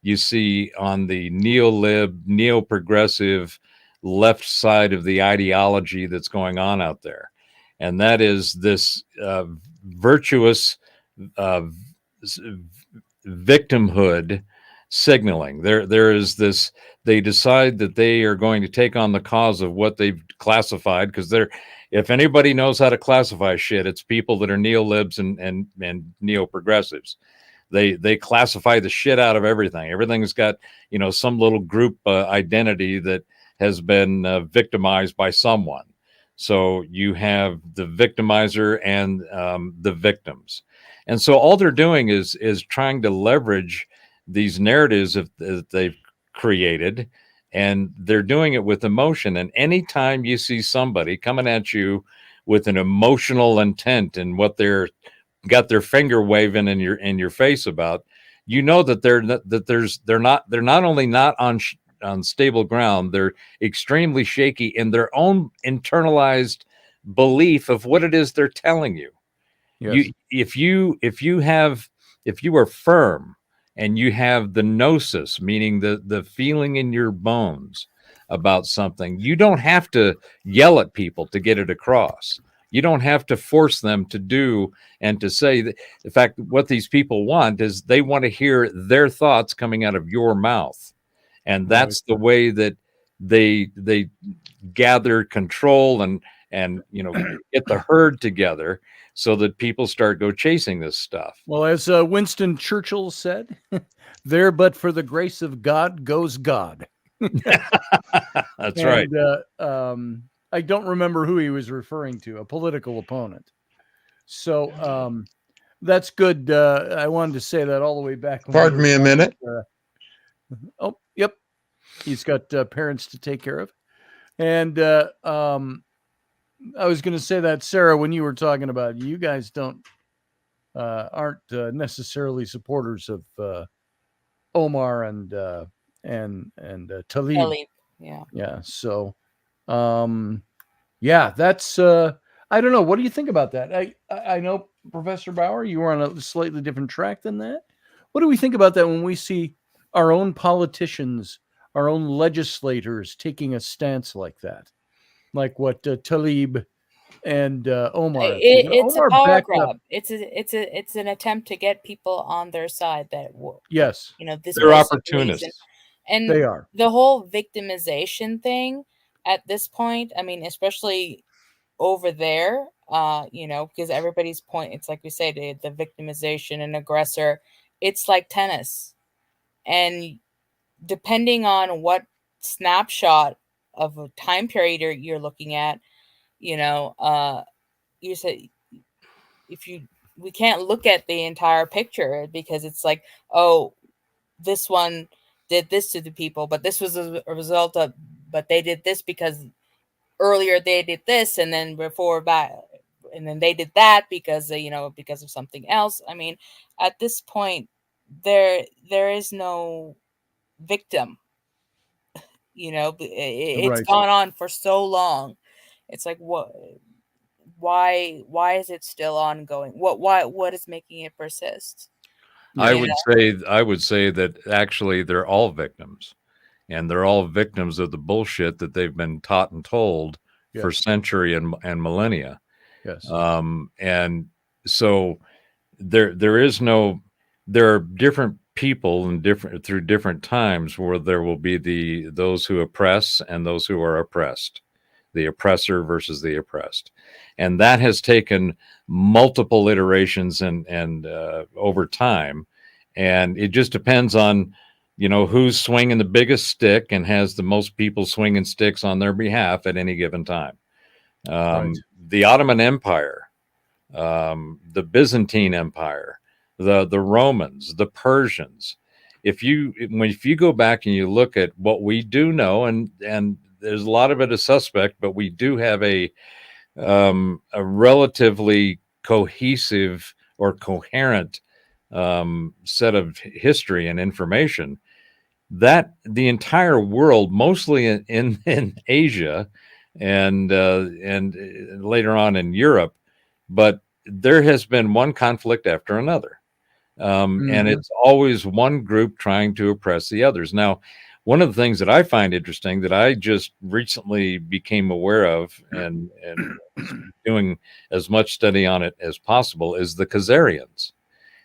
you see on the neo-progressive left side of the ideology that's going on out there, and that is this virtuous uh, victimhood signaling. There is this. They decide that they are going to take on the cause of what they've classified because they're. If anybody knows how to classify shit, it's people that are neo-libs and neo-progressives. They classify the shit out of everything. Everything's got, you know, some little group identity that has been victimized by someone. So you have the victimizer and the victims, and so all they're doing is trying to leverage these narratives that they've created, and they're doing it with emotion. And anytime you see somebody coming at you with an emotional intent and what they're got their finger waving in your face about, you know that they're not only not on stable ground, they're extremely shaky in their own internalized belief of what it is they're telling you. Yes. If you are firm and you have the gnosis, meaning the feeling in your bones about something, you don't have to yell at people to get it across. You don't have to force them to do and to say that. In fact, what these people want is they want to hear their thoughts coming out of your mouth, and Right. that's the way that they gather control and you know get the herd together so that people start go chasing this stuff. Well, as Winston Churchill said, there but for the grace of God goes God. That's right. And I don't remember who he was referring to, a political opponent. So that's good. I wanted to say that all the way back. Pardon me a minute. Oh, yep. He's got parents to take care of. And I was going to say that, Sarah, when you were talking about you guys aren't necessarily supporters of Omar and Talib. Ellie, yeah. Yeah. So, yeah, that's I don't know. What do you think about that? I know, Professor Bauer, you were on a slightly different track than that. What do we think about that when we see our own politicians, our own legislators taking a stance like that, like what Talib and Omar have taken? It's a Omar power backed up. grab. It's an attempt to get people on their side that Yes, you know, this They're person believes in. opportunists. And they are. the whole victimization thing at this point, I mean, especially over there, you know, because everybody's point, it's like we say, the victimization and aggressor, it's like tennis. And depending on what snapshot of a time period you're looking at, you know, you say we can't look at the entire picture because it's like, oh, this one did this to the people, but this was a result of, but they did this because earlier they did this, and then before back, and then they did that because you know, because of something else. I mean, at this point, there is no victim. You know, it's Right. gone on for so long. It's like what why is it still ongoing? What is making it persist? I You would say that actually they're all victims, and they're all victims of the bullshit that they've been taught and told for Yes. century and millennia. Yes. And so there is no, there are different people and through different times where there will be those who oppress and those who are oppressed, the oppressor versus the oppressed, and that has taken multiple iterations and over time, and it just depends on who's swinging the biggest stick and has the most people swinging sticks on their behalf at any given time. Right. The Ottoman Empire, the Byzantine Empire, the Romans, the Persians. If you go back and you look at what we do know, and there's a lot of it is suspect, but we do have a relatively cohesive or coherent set of history and information, that the entire world, mostly in Asia and later on in Europe, but there has been one conflict after another. And it's always one group trying to oppress the others. Now, one of the things that I find interesting that I just recently became aware of and doing as much study on it as possible is the Khazarians,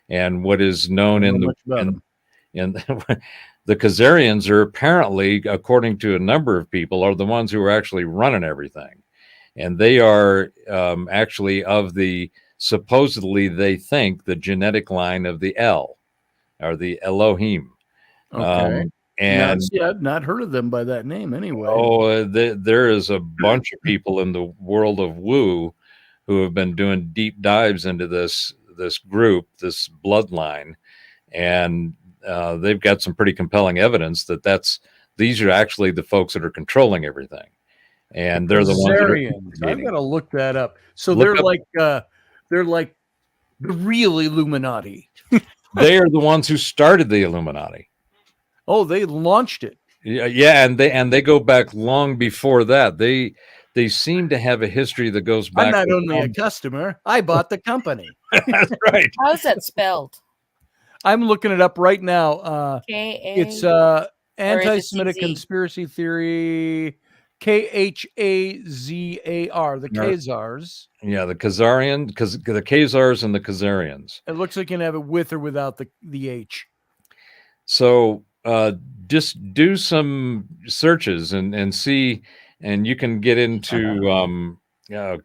and what is known in the Khazarians are apparently, according to a number of people, are the ones who are actually running everything. And they are actually of the, supposedly they think, the genetic line of the El, or the Elohim. Okay. And I've not heard of them by that name anyway. There is a bunch of people in the world of Wu who have been doing deep dives into this group, this bloodline, and they've got some pretty compelling evidence that these are actually the folks that are controlling everything, and they're the ones that are. I've got to look that up. So they're like the real Illuminati. They are the ones who started the Illuminati. Oh, they launched it. Yeah, and they go back long before that. They seem to have a history that goes back. I'm not only a customer; I bought the company. That's right. How's that spelled? I'm looking it up right now. It's anti-Semitic CZ? conspiracy theory. Khazar, the Khazars. Yeah, the Khazarian, because the Khazars and the Khazarians. It looks like you can have it with or without the H. So just do some searches and see, and you can get into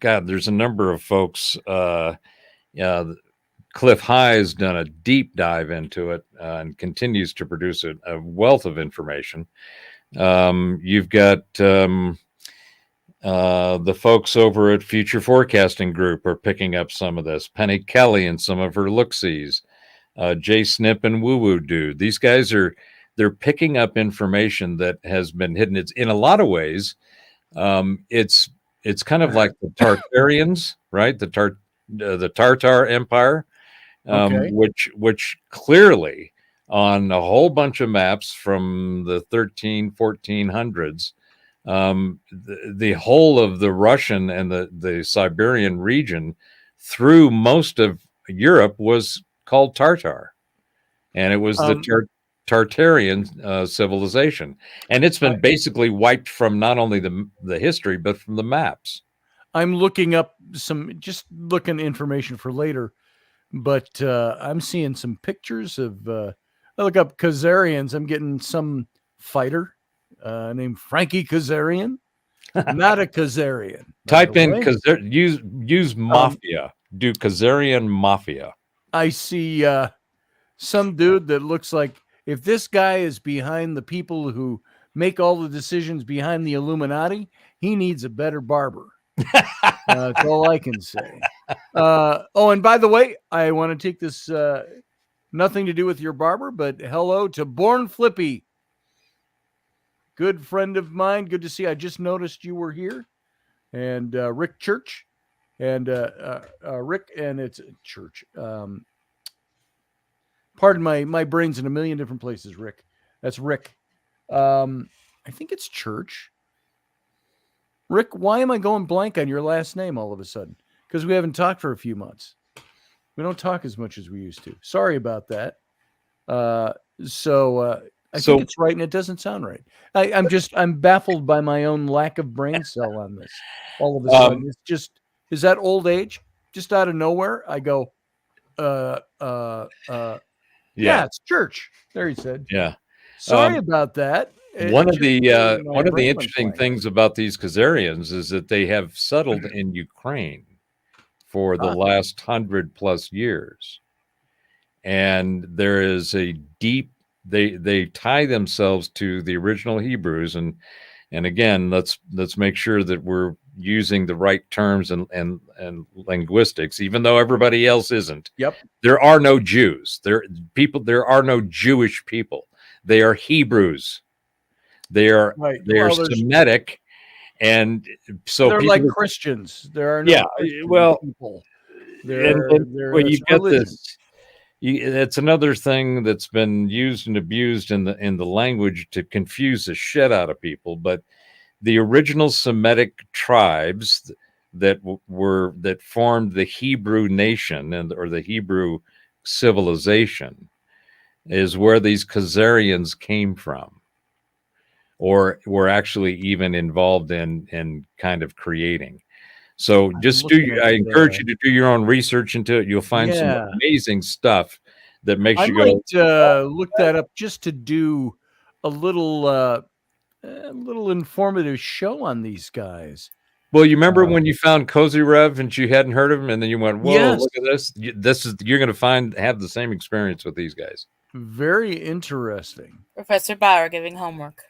God, there's a number of folks. Cliff High's done a deep dive into it and continues to produce a wealth of information. You've got the folks over at Future Forecasting Group are picking up some of this. Penny Kelly and some of her look-sees. Jay Snip and Woo Woo Dude. These guys they're picking up information that has been hidden. It's in a lot of ways. It's kind of like the Tartarians, right? The Tartar Empire. Which clearly on a whole bunch of maps from the 1400s, the whole of the Russian and the Siberian region through most of Europe was called Tartar, and it was the Tartarian civilization, and it's been basically wiped from not only the history but from the maps. I'm looking up looking information for later. But I'm seeing some pictures of. I look up Khazarians. I'm getting some fighter named Frankie Khazarian. Not a Khazarian. Type in use mafia. Do Khazarian mafia. I see some dude that looks like if this guy is behind the people who make all the decisions behind the Illuminati, he needs a better barber. That's all I can say. And by the way, I want to take this nothing to do with your barber, but hello to Born Flippy. Good friend of mine. Good to see. I just noticed you were here. And Rick Church. And Rick, and it's Church. Pardon my brain's in a million different places, Rick. That's Rick. I think it's Church. Rick, why am I going blank on your last name all of a sudden? because we haven't talked for a few months. We don't talk as much as we used to. Sorry about that. I think it's right, and it doesn't sound right. I'm baffled by my own lack of brain cell on this. All of a sudden, it's just, is that old age? Just out of nowhere, I go, yeah, it's church. There, he said. Yeah. Sorry about that. One of the interesting things about these Khazarians is that they have settled in Ukraine for the last 100+ years, and there is a deep. They tie themselves to the original Hebrews, and again, let's make sure that we're using the right terms and linguistics, even though everybody else isn't. Yep. There are no Jews. There are no Jewish people. They are Hebrews. They are Semitic, and so they're like Christians. There are no people. You get this. It's another thing that's been used and abused in the language to confuse the shit out of people. But the original Semitic tribes that formed the Hebrew nation or the Hebrew civilization is where these Khazarians came from, or were actually even involved in kind of creating. So I encourage you to do your own research into it. You'll find some amazing stuff that makes you go. Look that up just to do a little informative show on these guys. Well, you remember when you found Cozy Rev and you hadn't heard of him, and then you went, "Whoa, look at this! You're going to have the same experience with these guys." Very interesting. Professor Bauer giving homework.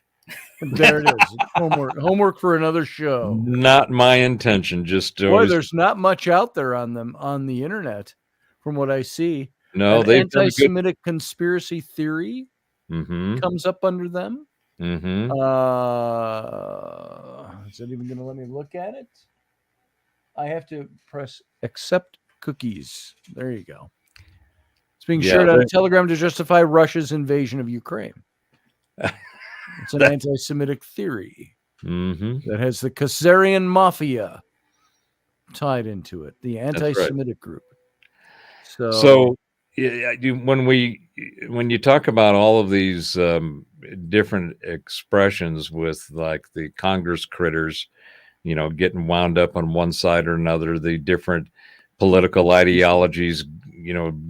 There it is. Homework for another show. Not my intention. Just there's not much out there on them on the internet, from what I see. No, they anti-Semitic conspiracy theory comes up under them. Mm-hmm. Is it even going to let me look at it? I have to press accept cookies. There you go. It's being shared on a Telegram to justify Russia's invasion of Ukraine. It's an anti-Semitic theory that has the Khazarian mafia tied into it, the anti-Semitic group. So when you talk about all of these different expressions with like the Congress critters, getting wound up on one side or another, the different political ideologies,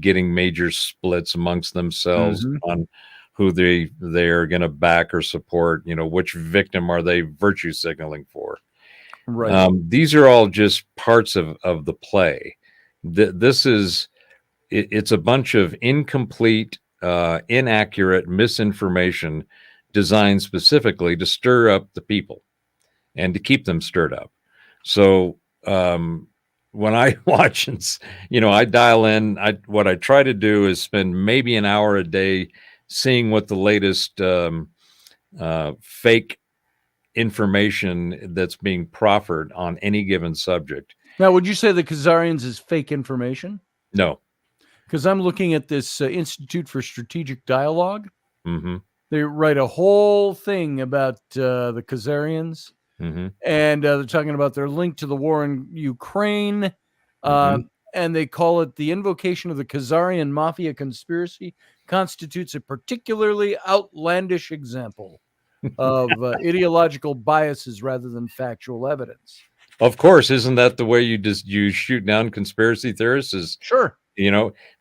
getting major splits amongst themselves on who they are going to back or support, which victim are they virtue signaling for? Right. These are all just parts of the play. It's a bunch of incomplete, inaccurate misinformation designed specifically to stir up the people and to keep them stirred up. So when I watch I dial in, what I try to do is spend maybe an hour a day seeing what the latest fake information that's being proffered on any given subject. Now, would you say the Khazarians is fake information? No. Because I'm looking at this Institute for Strategic Dialogue. Mm-hmm. They write a whole thing about the Khazarians, and they're talking about their link to the war in Ukraine, and they call it the invocation of the Khazarian mafia conspiracy constitutes a particularly outlandish example of ideological biases rather than factual evidence. Of course, isn't that the way you shoot down conspiracy theorists? Sure.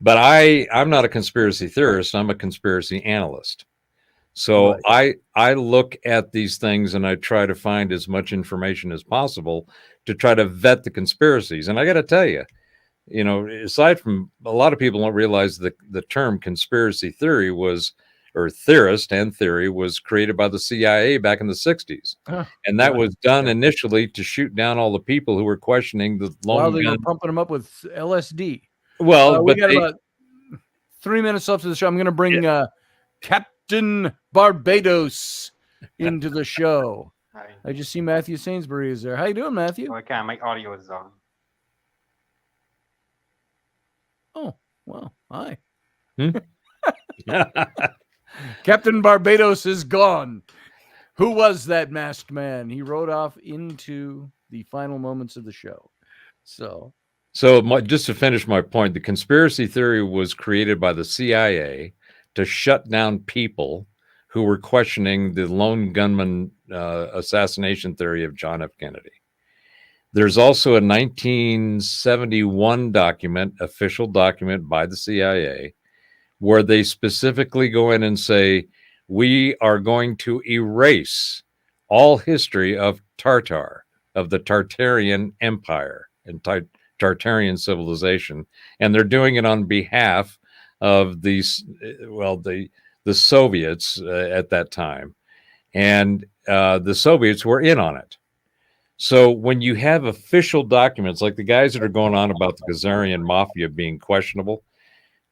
But I'm not a conspiracy theorist. I'm a conspiracy analyst. So I look at these things and I try to find as much information as possible to try to vet the conspiracies. And I got to tell you, aside from a lot of people don't realize that the term conspiracy theory theorist and theory was created by the CIA back in the 60s. And that was done initially to shoot down all the people who were questioning the While they were pumping them up with LSD. Well, we got about 3 minutes left of the show. I'm going to bring Captain Barbados into the show. Hi. I just see Matthew Sainsbury is there. How you doing, Matthew? Okay, my audio is on. Oh, well, hi. Captain Barbados is gone. Who was that masked man? He rode off into the final moments of the show. So So just to finish my point, the conspiracy theory was created by the CIA to shut down people who were questioning the lone gunman assassination theory of John F. Kennedy. There's also a 1971 official document by the CIA, where they specifically go in and say, we are going to erase all history of Tartar, of the Tartarian Empire and Tartarian civilization. And they're doing it on behalf of the Soviets at that time. And the Soviets were in on it. So when you have official documents, like the guys that are going on about the Khazarian mafia being questionable,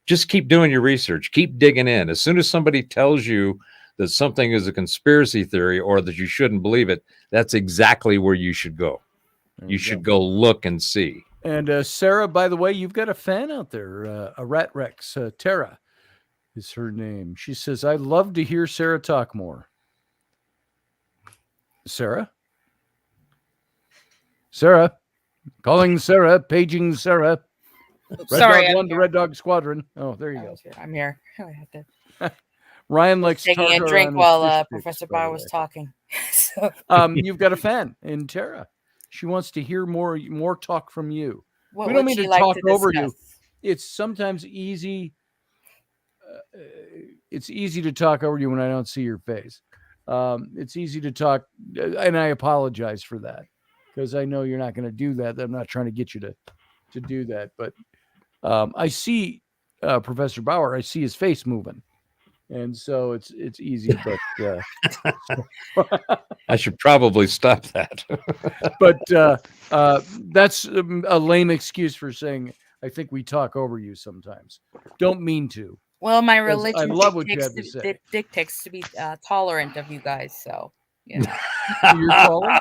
just keep doing your research, keep digging in. As soon as somebody tells you that something is a conspiracy theory or that you shouldn't believe it, that's exactly where you should go. You should go look and see. And Sarah, by the way, you've got a fan out there, a Rat Rex. Tara is her name. She says, I'd love to hear Sarah talk more. Sarah? Sarah? Calling Sarah, paging Sarah. Sorry, Dog 1 to Red Dog Squadron. Oh, there you go. I'm here. I had to Ryan likes taking a tartar drink on his while fish Professor sticks, by Bauer the was way. talking. So You've got a fan in Tara. She wants to hear more talk from you. what We don't would mean she to like talk to over you. discuss? It's sometimes easy. It's easy to talk over you when I don't see your face. It's easy to talk, and I apologize for that because I know you're not going to do that. I'm not trying to get you to do that, but I see Professor Bauer. I see his face moving, and so it's easy. But I should probably stop that. but that's a lame excuse for saying I think we talk over you sometimes. Don't mean to. Well, my Because I religion love what you have to say. dictates to be tolerant of you guys. So, you know. You're taller?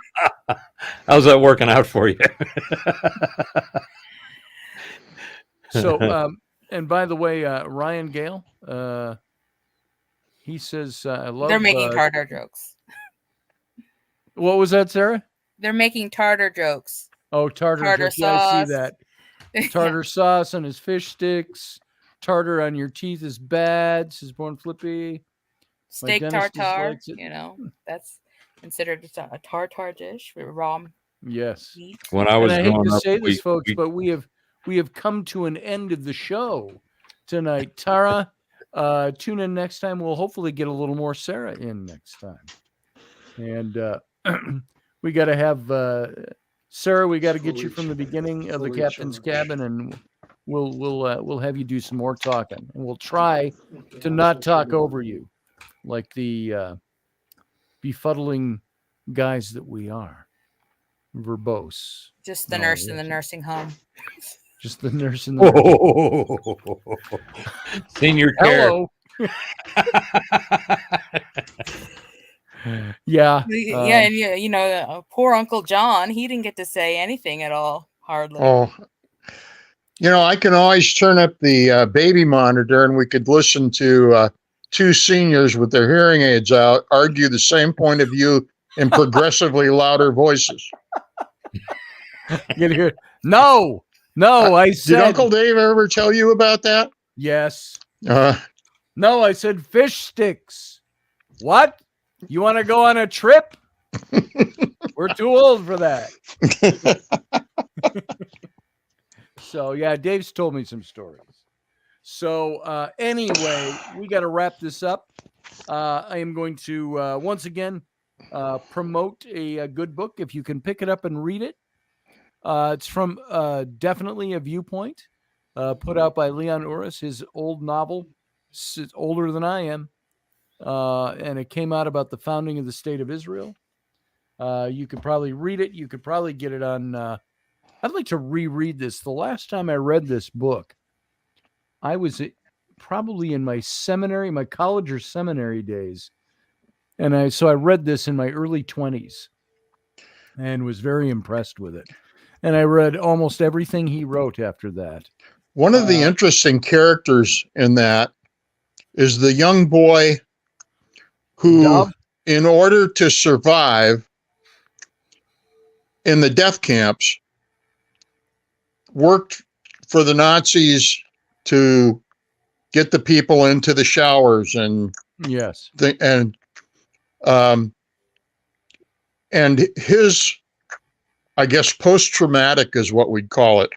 How's that working out for you? So, and by the way, Ryan Gale, he says, I love... They're making tartar jokes. What was that, Sarah? They're making tartar jokes. Oh, tartar jokes. Sauce. Yeah, I see that. Tartar sauce on his fish sticks. Tartar on your teeth is bad, says Born Flippy. Steak dentist tartar, likes it. you know, that's considered a tartar dish with raw Yes. meat. When I was And I hate growing to up, say this, folks, but we have come to an end of the show tonight. Tara, tune in next time. We'll hopefully get a little more Sarah in next time. And we got to have Sarah. We got to get you from the beginning of the captain's cabin, and we'll have you do some more talking, and we'll try to not talk over you like the befuddling guys that we are. Verbose. Just the nurse in the nursing home. Just the nurse in the Senior care. Hello. Yeah. Yeah, and you know, poor Uncle John, he didn't get to say anything at all, hardly. Oh, you know, I can always turn up the baby monitor and we could listen to two seniors with their hearing aids out argue the same point of view in progressively louder voices. Get here. No, I said. Did Uncle Dave ever tell you about that? Yes. No, I said fish sticks. What? You want to go on a trip? We're too old for that. So, yeah, Dave's told me some stories. So, anyway, we got to wrap this up. I am going to, once again, promote a good book. If you can pick it up and read it. It's from Definitely a Viewpoint, put out by Leon Uris, his old novel. It's older than I am. And it came out about the founding of the state of Israel. You could probably read it. You could probably get it on. I'd like to reread this. The last time I read this book, I was probably in my college or seminary days. And so I read this in my early 20s and was very impressed with it. And I read almost everything he wrote after that. One of the interesting characters in that is the young boy who, in order to survive in the death camps, worked for the Nazis to get the people into the showers and Yes. And his, I guess, post-traumatic is what we'd call it.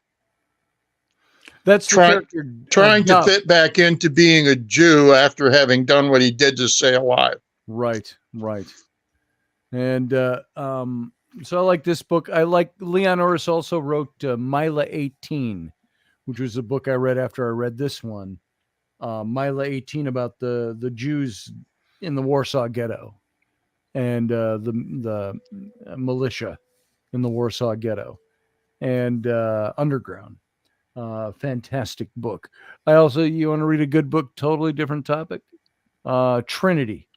That's the character, trying to Duff. fit back into being a Jew after having done what he did to stay alive. Right. And so I like this book. I like Leon Uris also wrote Mila 18, which was a book I read after I read this one. Mila 18, about the Jews in the Warsaw Ghetto and the militia in the Warsaw Ghetto and underground. Fantastic book. You want to read a good book, totally different topic? Trinity,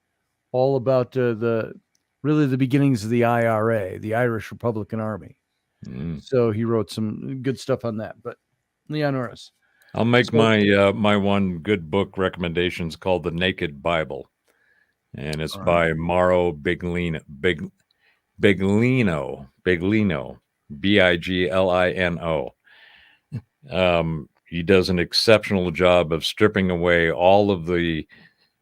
all about the beginnings of the IRA, the Irish Republican Army. So he wrote some good stuff on that. But Leon Uris. I'll make my one good book recommendations called The Naked Bible, and it's by Mauro Biglino, Biglino. He does an exceptional job of stripping away all of the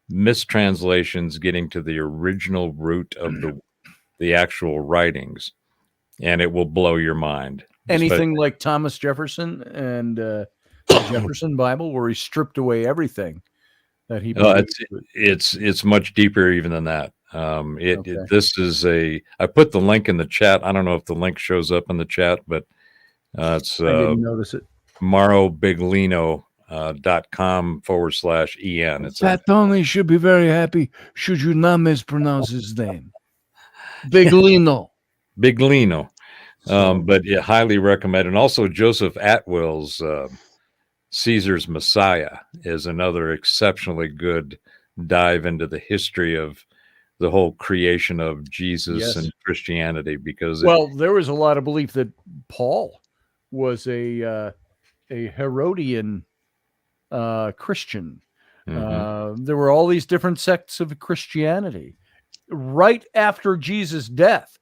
mistranslations, getting to the original root of the actual writings, and it will blow your mind. Anything like Thomas Jefferson and the Jefferson Bible, where he stripped away everything that he it's much deeper even than that. This is I put the link in the chat. I don't know if the link shows up in the chat, but it's I didn't notice it. MauroBiglino.com/en. It's Fat Tony should be very happy should you not mispronounce his name. Biglino. But yeah, highly recommend. And also Joseph Atwill's Caesar's Messiah is another exceptionally good dive into the history of the whole creation of Jesus and Christianity, because there was a lot of belief that Paul was a Herodian Christian. There were all these different sects of Christianity. Right after Jesus' death,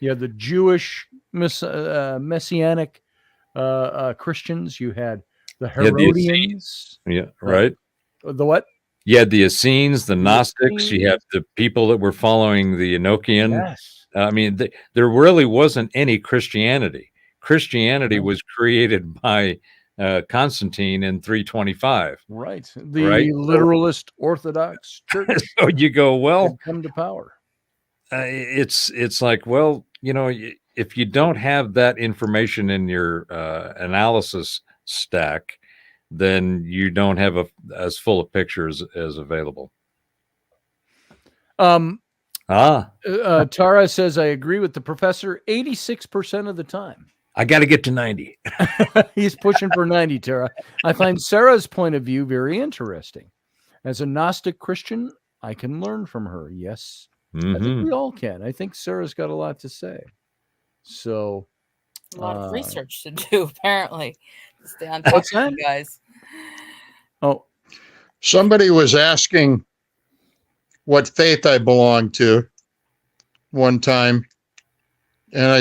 you had the Jewish messianic Christians. You had the Herodians. Right. The what? You had the Essenes, the Gnostics. You had the people that were following the Enochian. Yes. I mean, there really wasn't any Christianity. Christianity was created by Constantine in 325. Right. The literalist Orthodox Church. So you go, well, come to power. It's like, well, if you don't have that information in your analysis stack, then you don't have as full a picture as available. Tara says, I agree with the professor 86% of the time. I got to get to 90. He's pushing for 90, Tara. I find Sarah's point of view very interesting. As a Gnostic Christian, I can learn from her. Yes. I think we all can. I think Sarah's got a lot to say. So a lot of research to do, apparently. Stay on top of you guys. Oh, somebody was asking what faith I belonged to one time, and I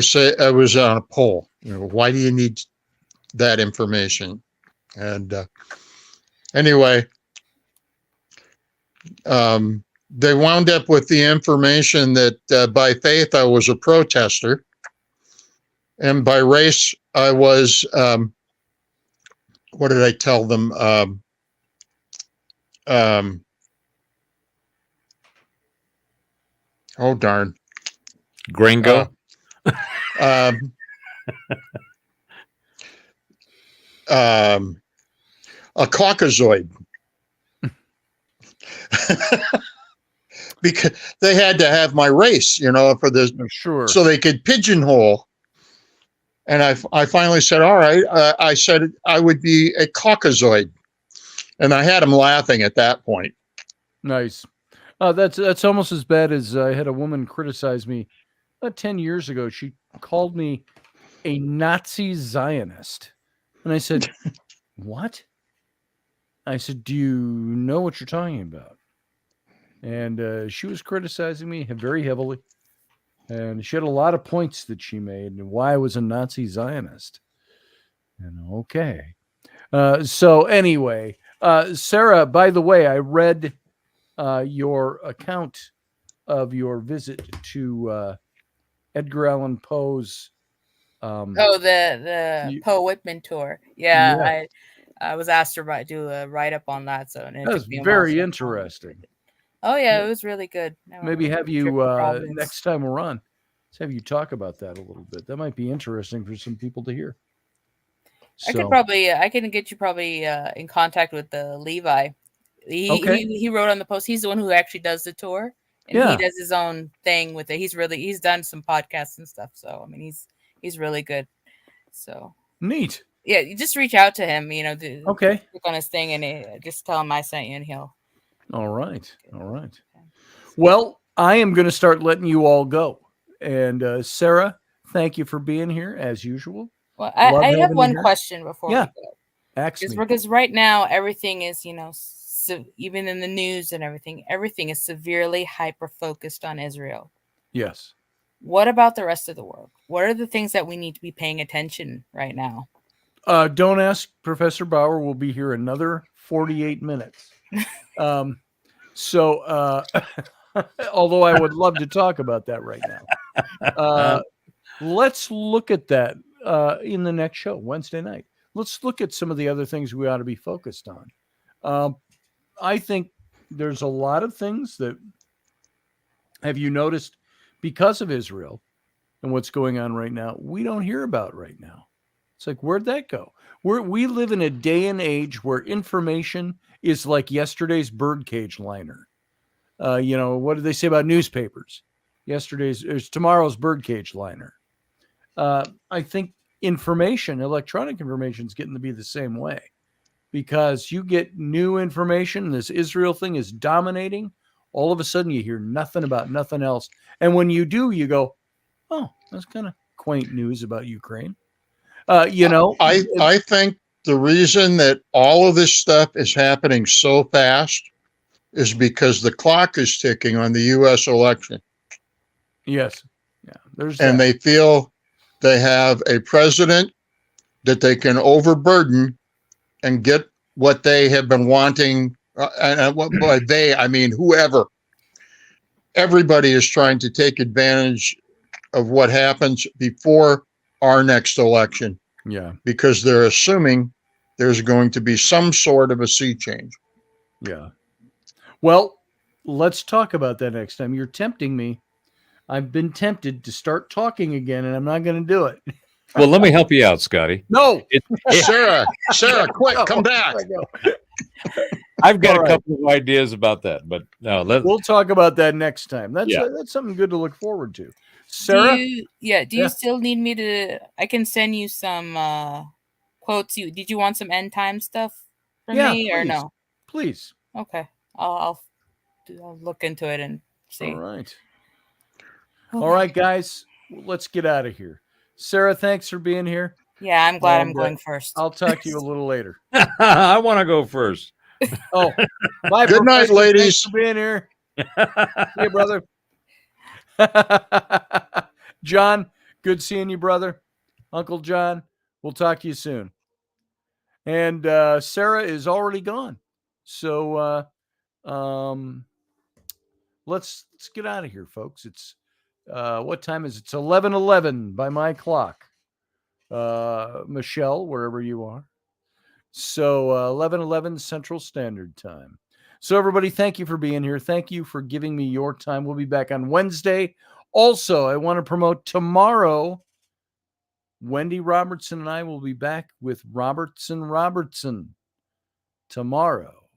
was on a poll. Why do you need that information? And anyway, they wound up with the information that by faith I was a protester, and by race I was. What did I tell them? Oh darn, Gringo. A Caucasoid. Because they had to have my race, for this, so they could pigeonhole. And I finally said, all right. I said I would be a Caucasoid, and I had them laughing at that point. Nice. That's almost as bad as I had a woman criticize me 10 years ago. She called me a Nazi Zionist, and I said, "What?" I said, "Do you know what you're talking about?" And she was criticizing me very heavily. And she had a lot of points that she made and why I was a Nazi Zionist. Okay. So anyway, Sarah, by the way, I read your account of your visit to Edgar Allan Poe's. Oh, the You, Poe Whitman tour. Yeah, yeah, I was asked to do a write up on that, so and it that's took me a while. very So interesting. oh yeah, it was really good. I went Maybe with have you Intrepid Providence. next time we're on. Let's have you talk about that a little bit. That might be interesting for some people to hear. So I can get you probably in contact with the Levi. okay, He wrote on the post. He's the one who actually does the tour, and he yeah, does his own thing with it. He's done some podcasts and stuff. So I mean, he's really good. So neat. yeah, you just reach out to him. Okay, Click on his thing and just tell him I sent you, and he'll. all right, all right. Well, I am going to start letting you all go. And Sarah, thank you for being here as usual. Well, Love I have having you one here. question before we Yeah, go. ask me. Because right now everything is, even in the news and everything is severely hyper focused on Israel. Yes. What about the rest of the world? What are the things that we need to be paying attention right now? Don't ask Professor Bauer. We'll be here another 48 minutes. So, although I would love to talk about that right now, let's look at that in the next show, Wednesday night. Let's look at some of the other things we ought to be focused on. I think there's a lot of things that, have you noticed, because of Israel and what's going on right now, we don't hear about right now. It's like, where'd that go? We live in a day and age where information is like yesterday's birdcage liner. What did they say about newspapers? Tomorrow's birdcage liner. I think electronic information is getting to be the same way, because you get new information. This Israel thing is dominating. All of a sudden you hear nothing about nothing else. And when you do, you go, oh, that's kind of quaint news about Ukraine. I think the reason that all of this stuff is happening so fast is because the clock is ticking on the U.S. election. Yes. Yeah. And they feel they have a president that they can overburden and get what they have been wanting. And by they, I mean whoever. Everybody is trying to take advantage of what happens before our next election. Yeah. Because they're assuming there's going to be some sort of a sea change. Yeah. Well, let's talk about that next time. You're tempting me. I've been tempted to start talking again, and I'm not going to do it. Well, let me help you out, Scotty. No. Sarah, quick, come back. I've got a couple of ideas about that, but no, we'll talk about that next time. That's something good to look forward to. Sarah? Do you still need me to? I can send you some quotes. Did you want some end time stuff from me or no? Please. Okay, I'll look into it and see. All right. Okay. All right, guys, let's get out of here. Sarah, thanks for being here. Yeah, I'm glad I'm going first. I'll talk to you a little later. I want to go first. Oh, bye. Good night, ladies. Thanks for being here. See you, brother. John, good seeing you, brother. Uncle John, we'll talk to you soon. And Sarah is already gone. So let's get out of here, folks. It's what time is it? It's 11:11 by my clock. Michelle, wherever you are. So 11:11 Central Standard Time. So everybody, thank you for being here. Thank you for giving me your time. We'll be back on Wednesday. Also, I want to promote tomorrow. Wendy Robertson and I will be back with Robertson tomorrow,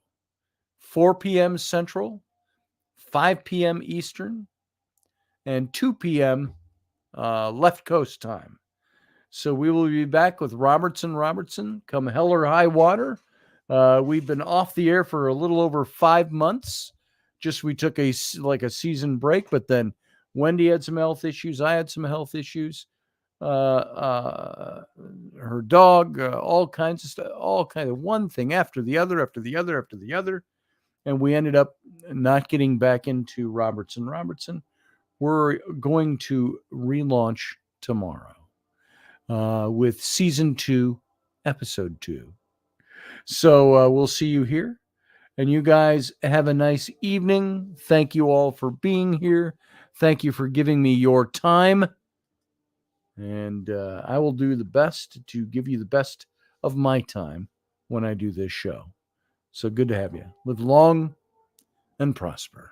4 p.m. Central, 5 p.m. Eastern, and 2 p.m. Left Coast time. So we will be back with Robertson, come hell or high water. We've been off the air for a little over 5 months. We took a season break, but then Wendy had some health issues. I had some health issues. Her dog, all kinds of stuff, one thing after the other. And we ended up not getting back into Robertson. We're going to relaunch tomorrow with season 2 episode 2. So we'll see you here. And you guys have a nice evening. Thank you all for being here. Thank you for giving me your time. And I will do the best to give you the best of my time when I do this show. So good to have you. Live long and prosper.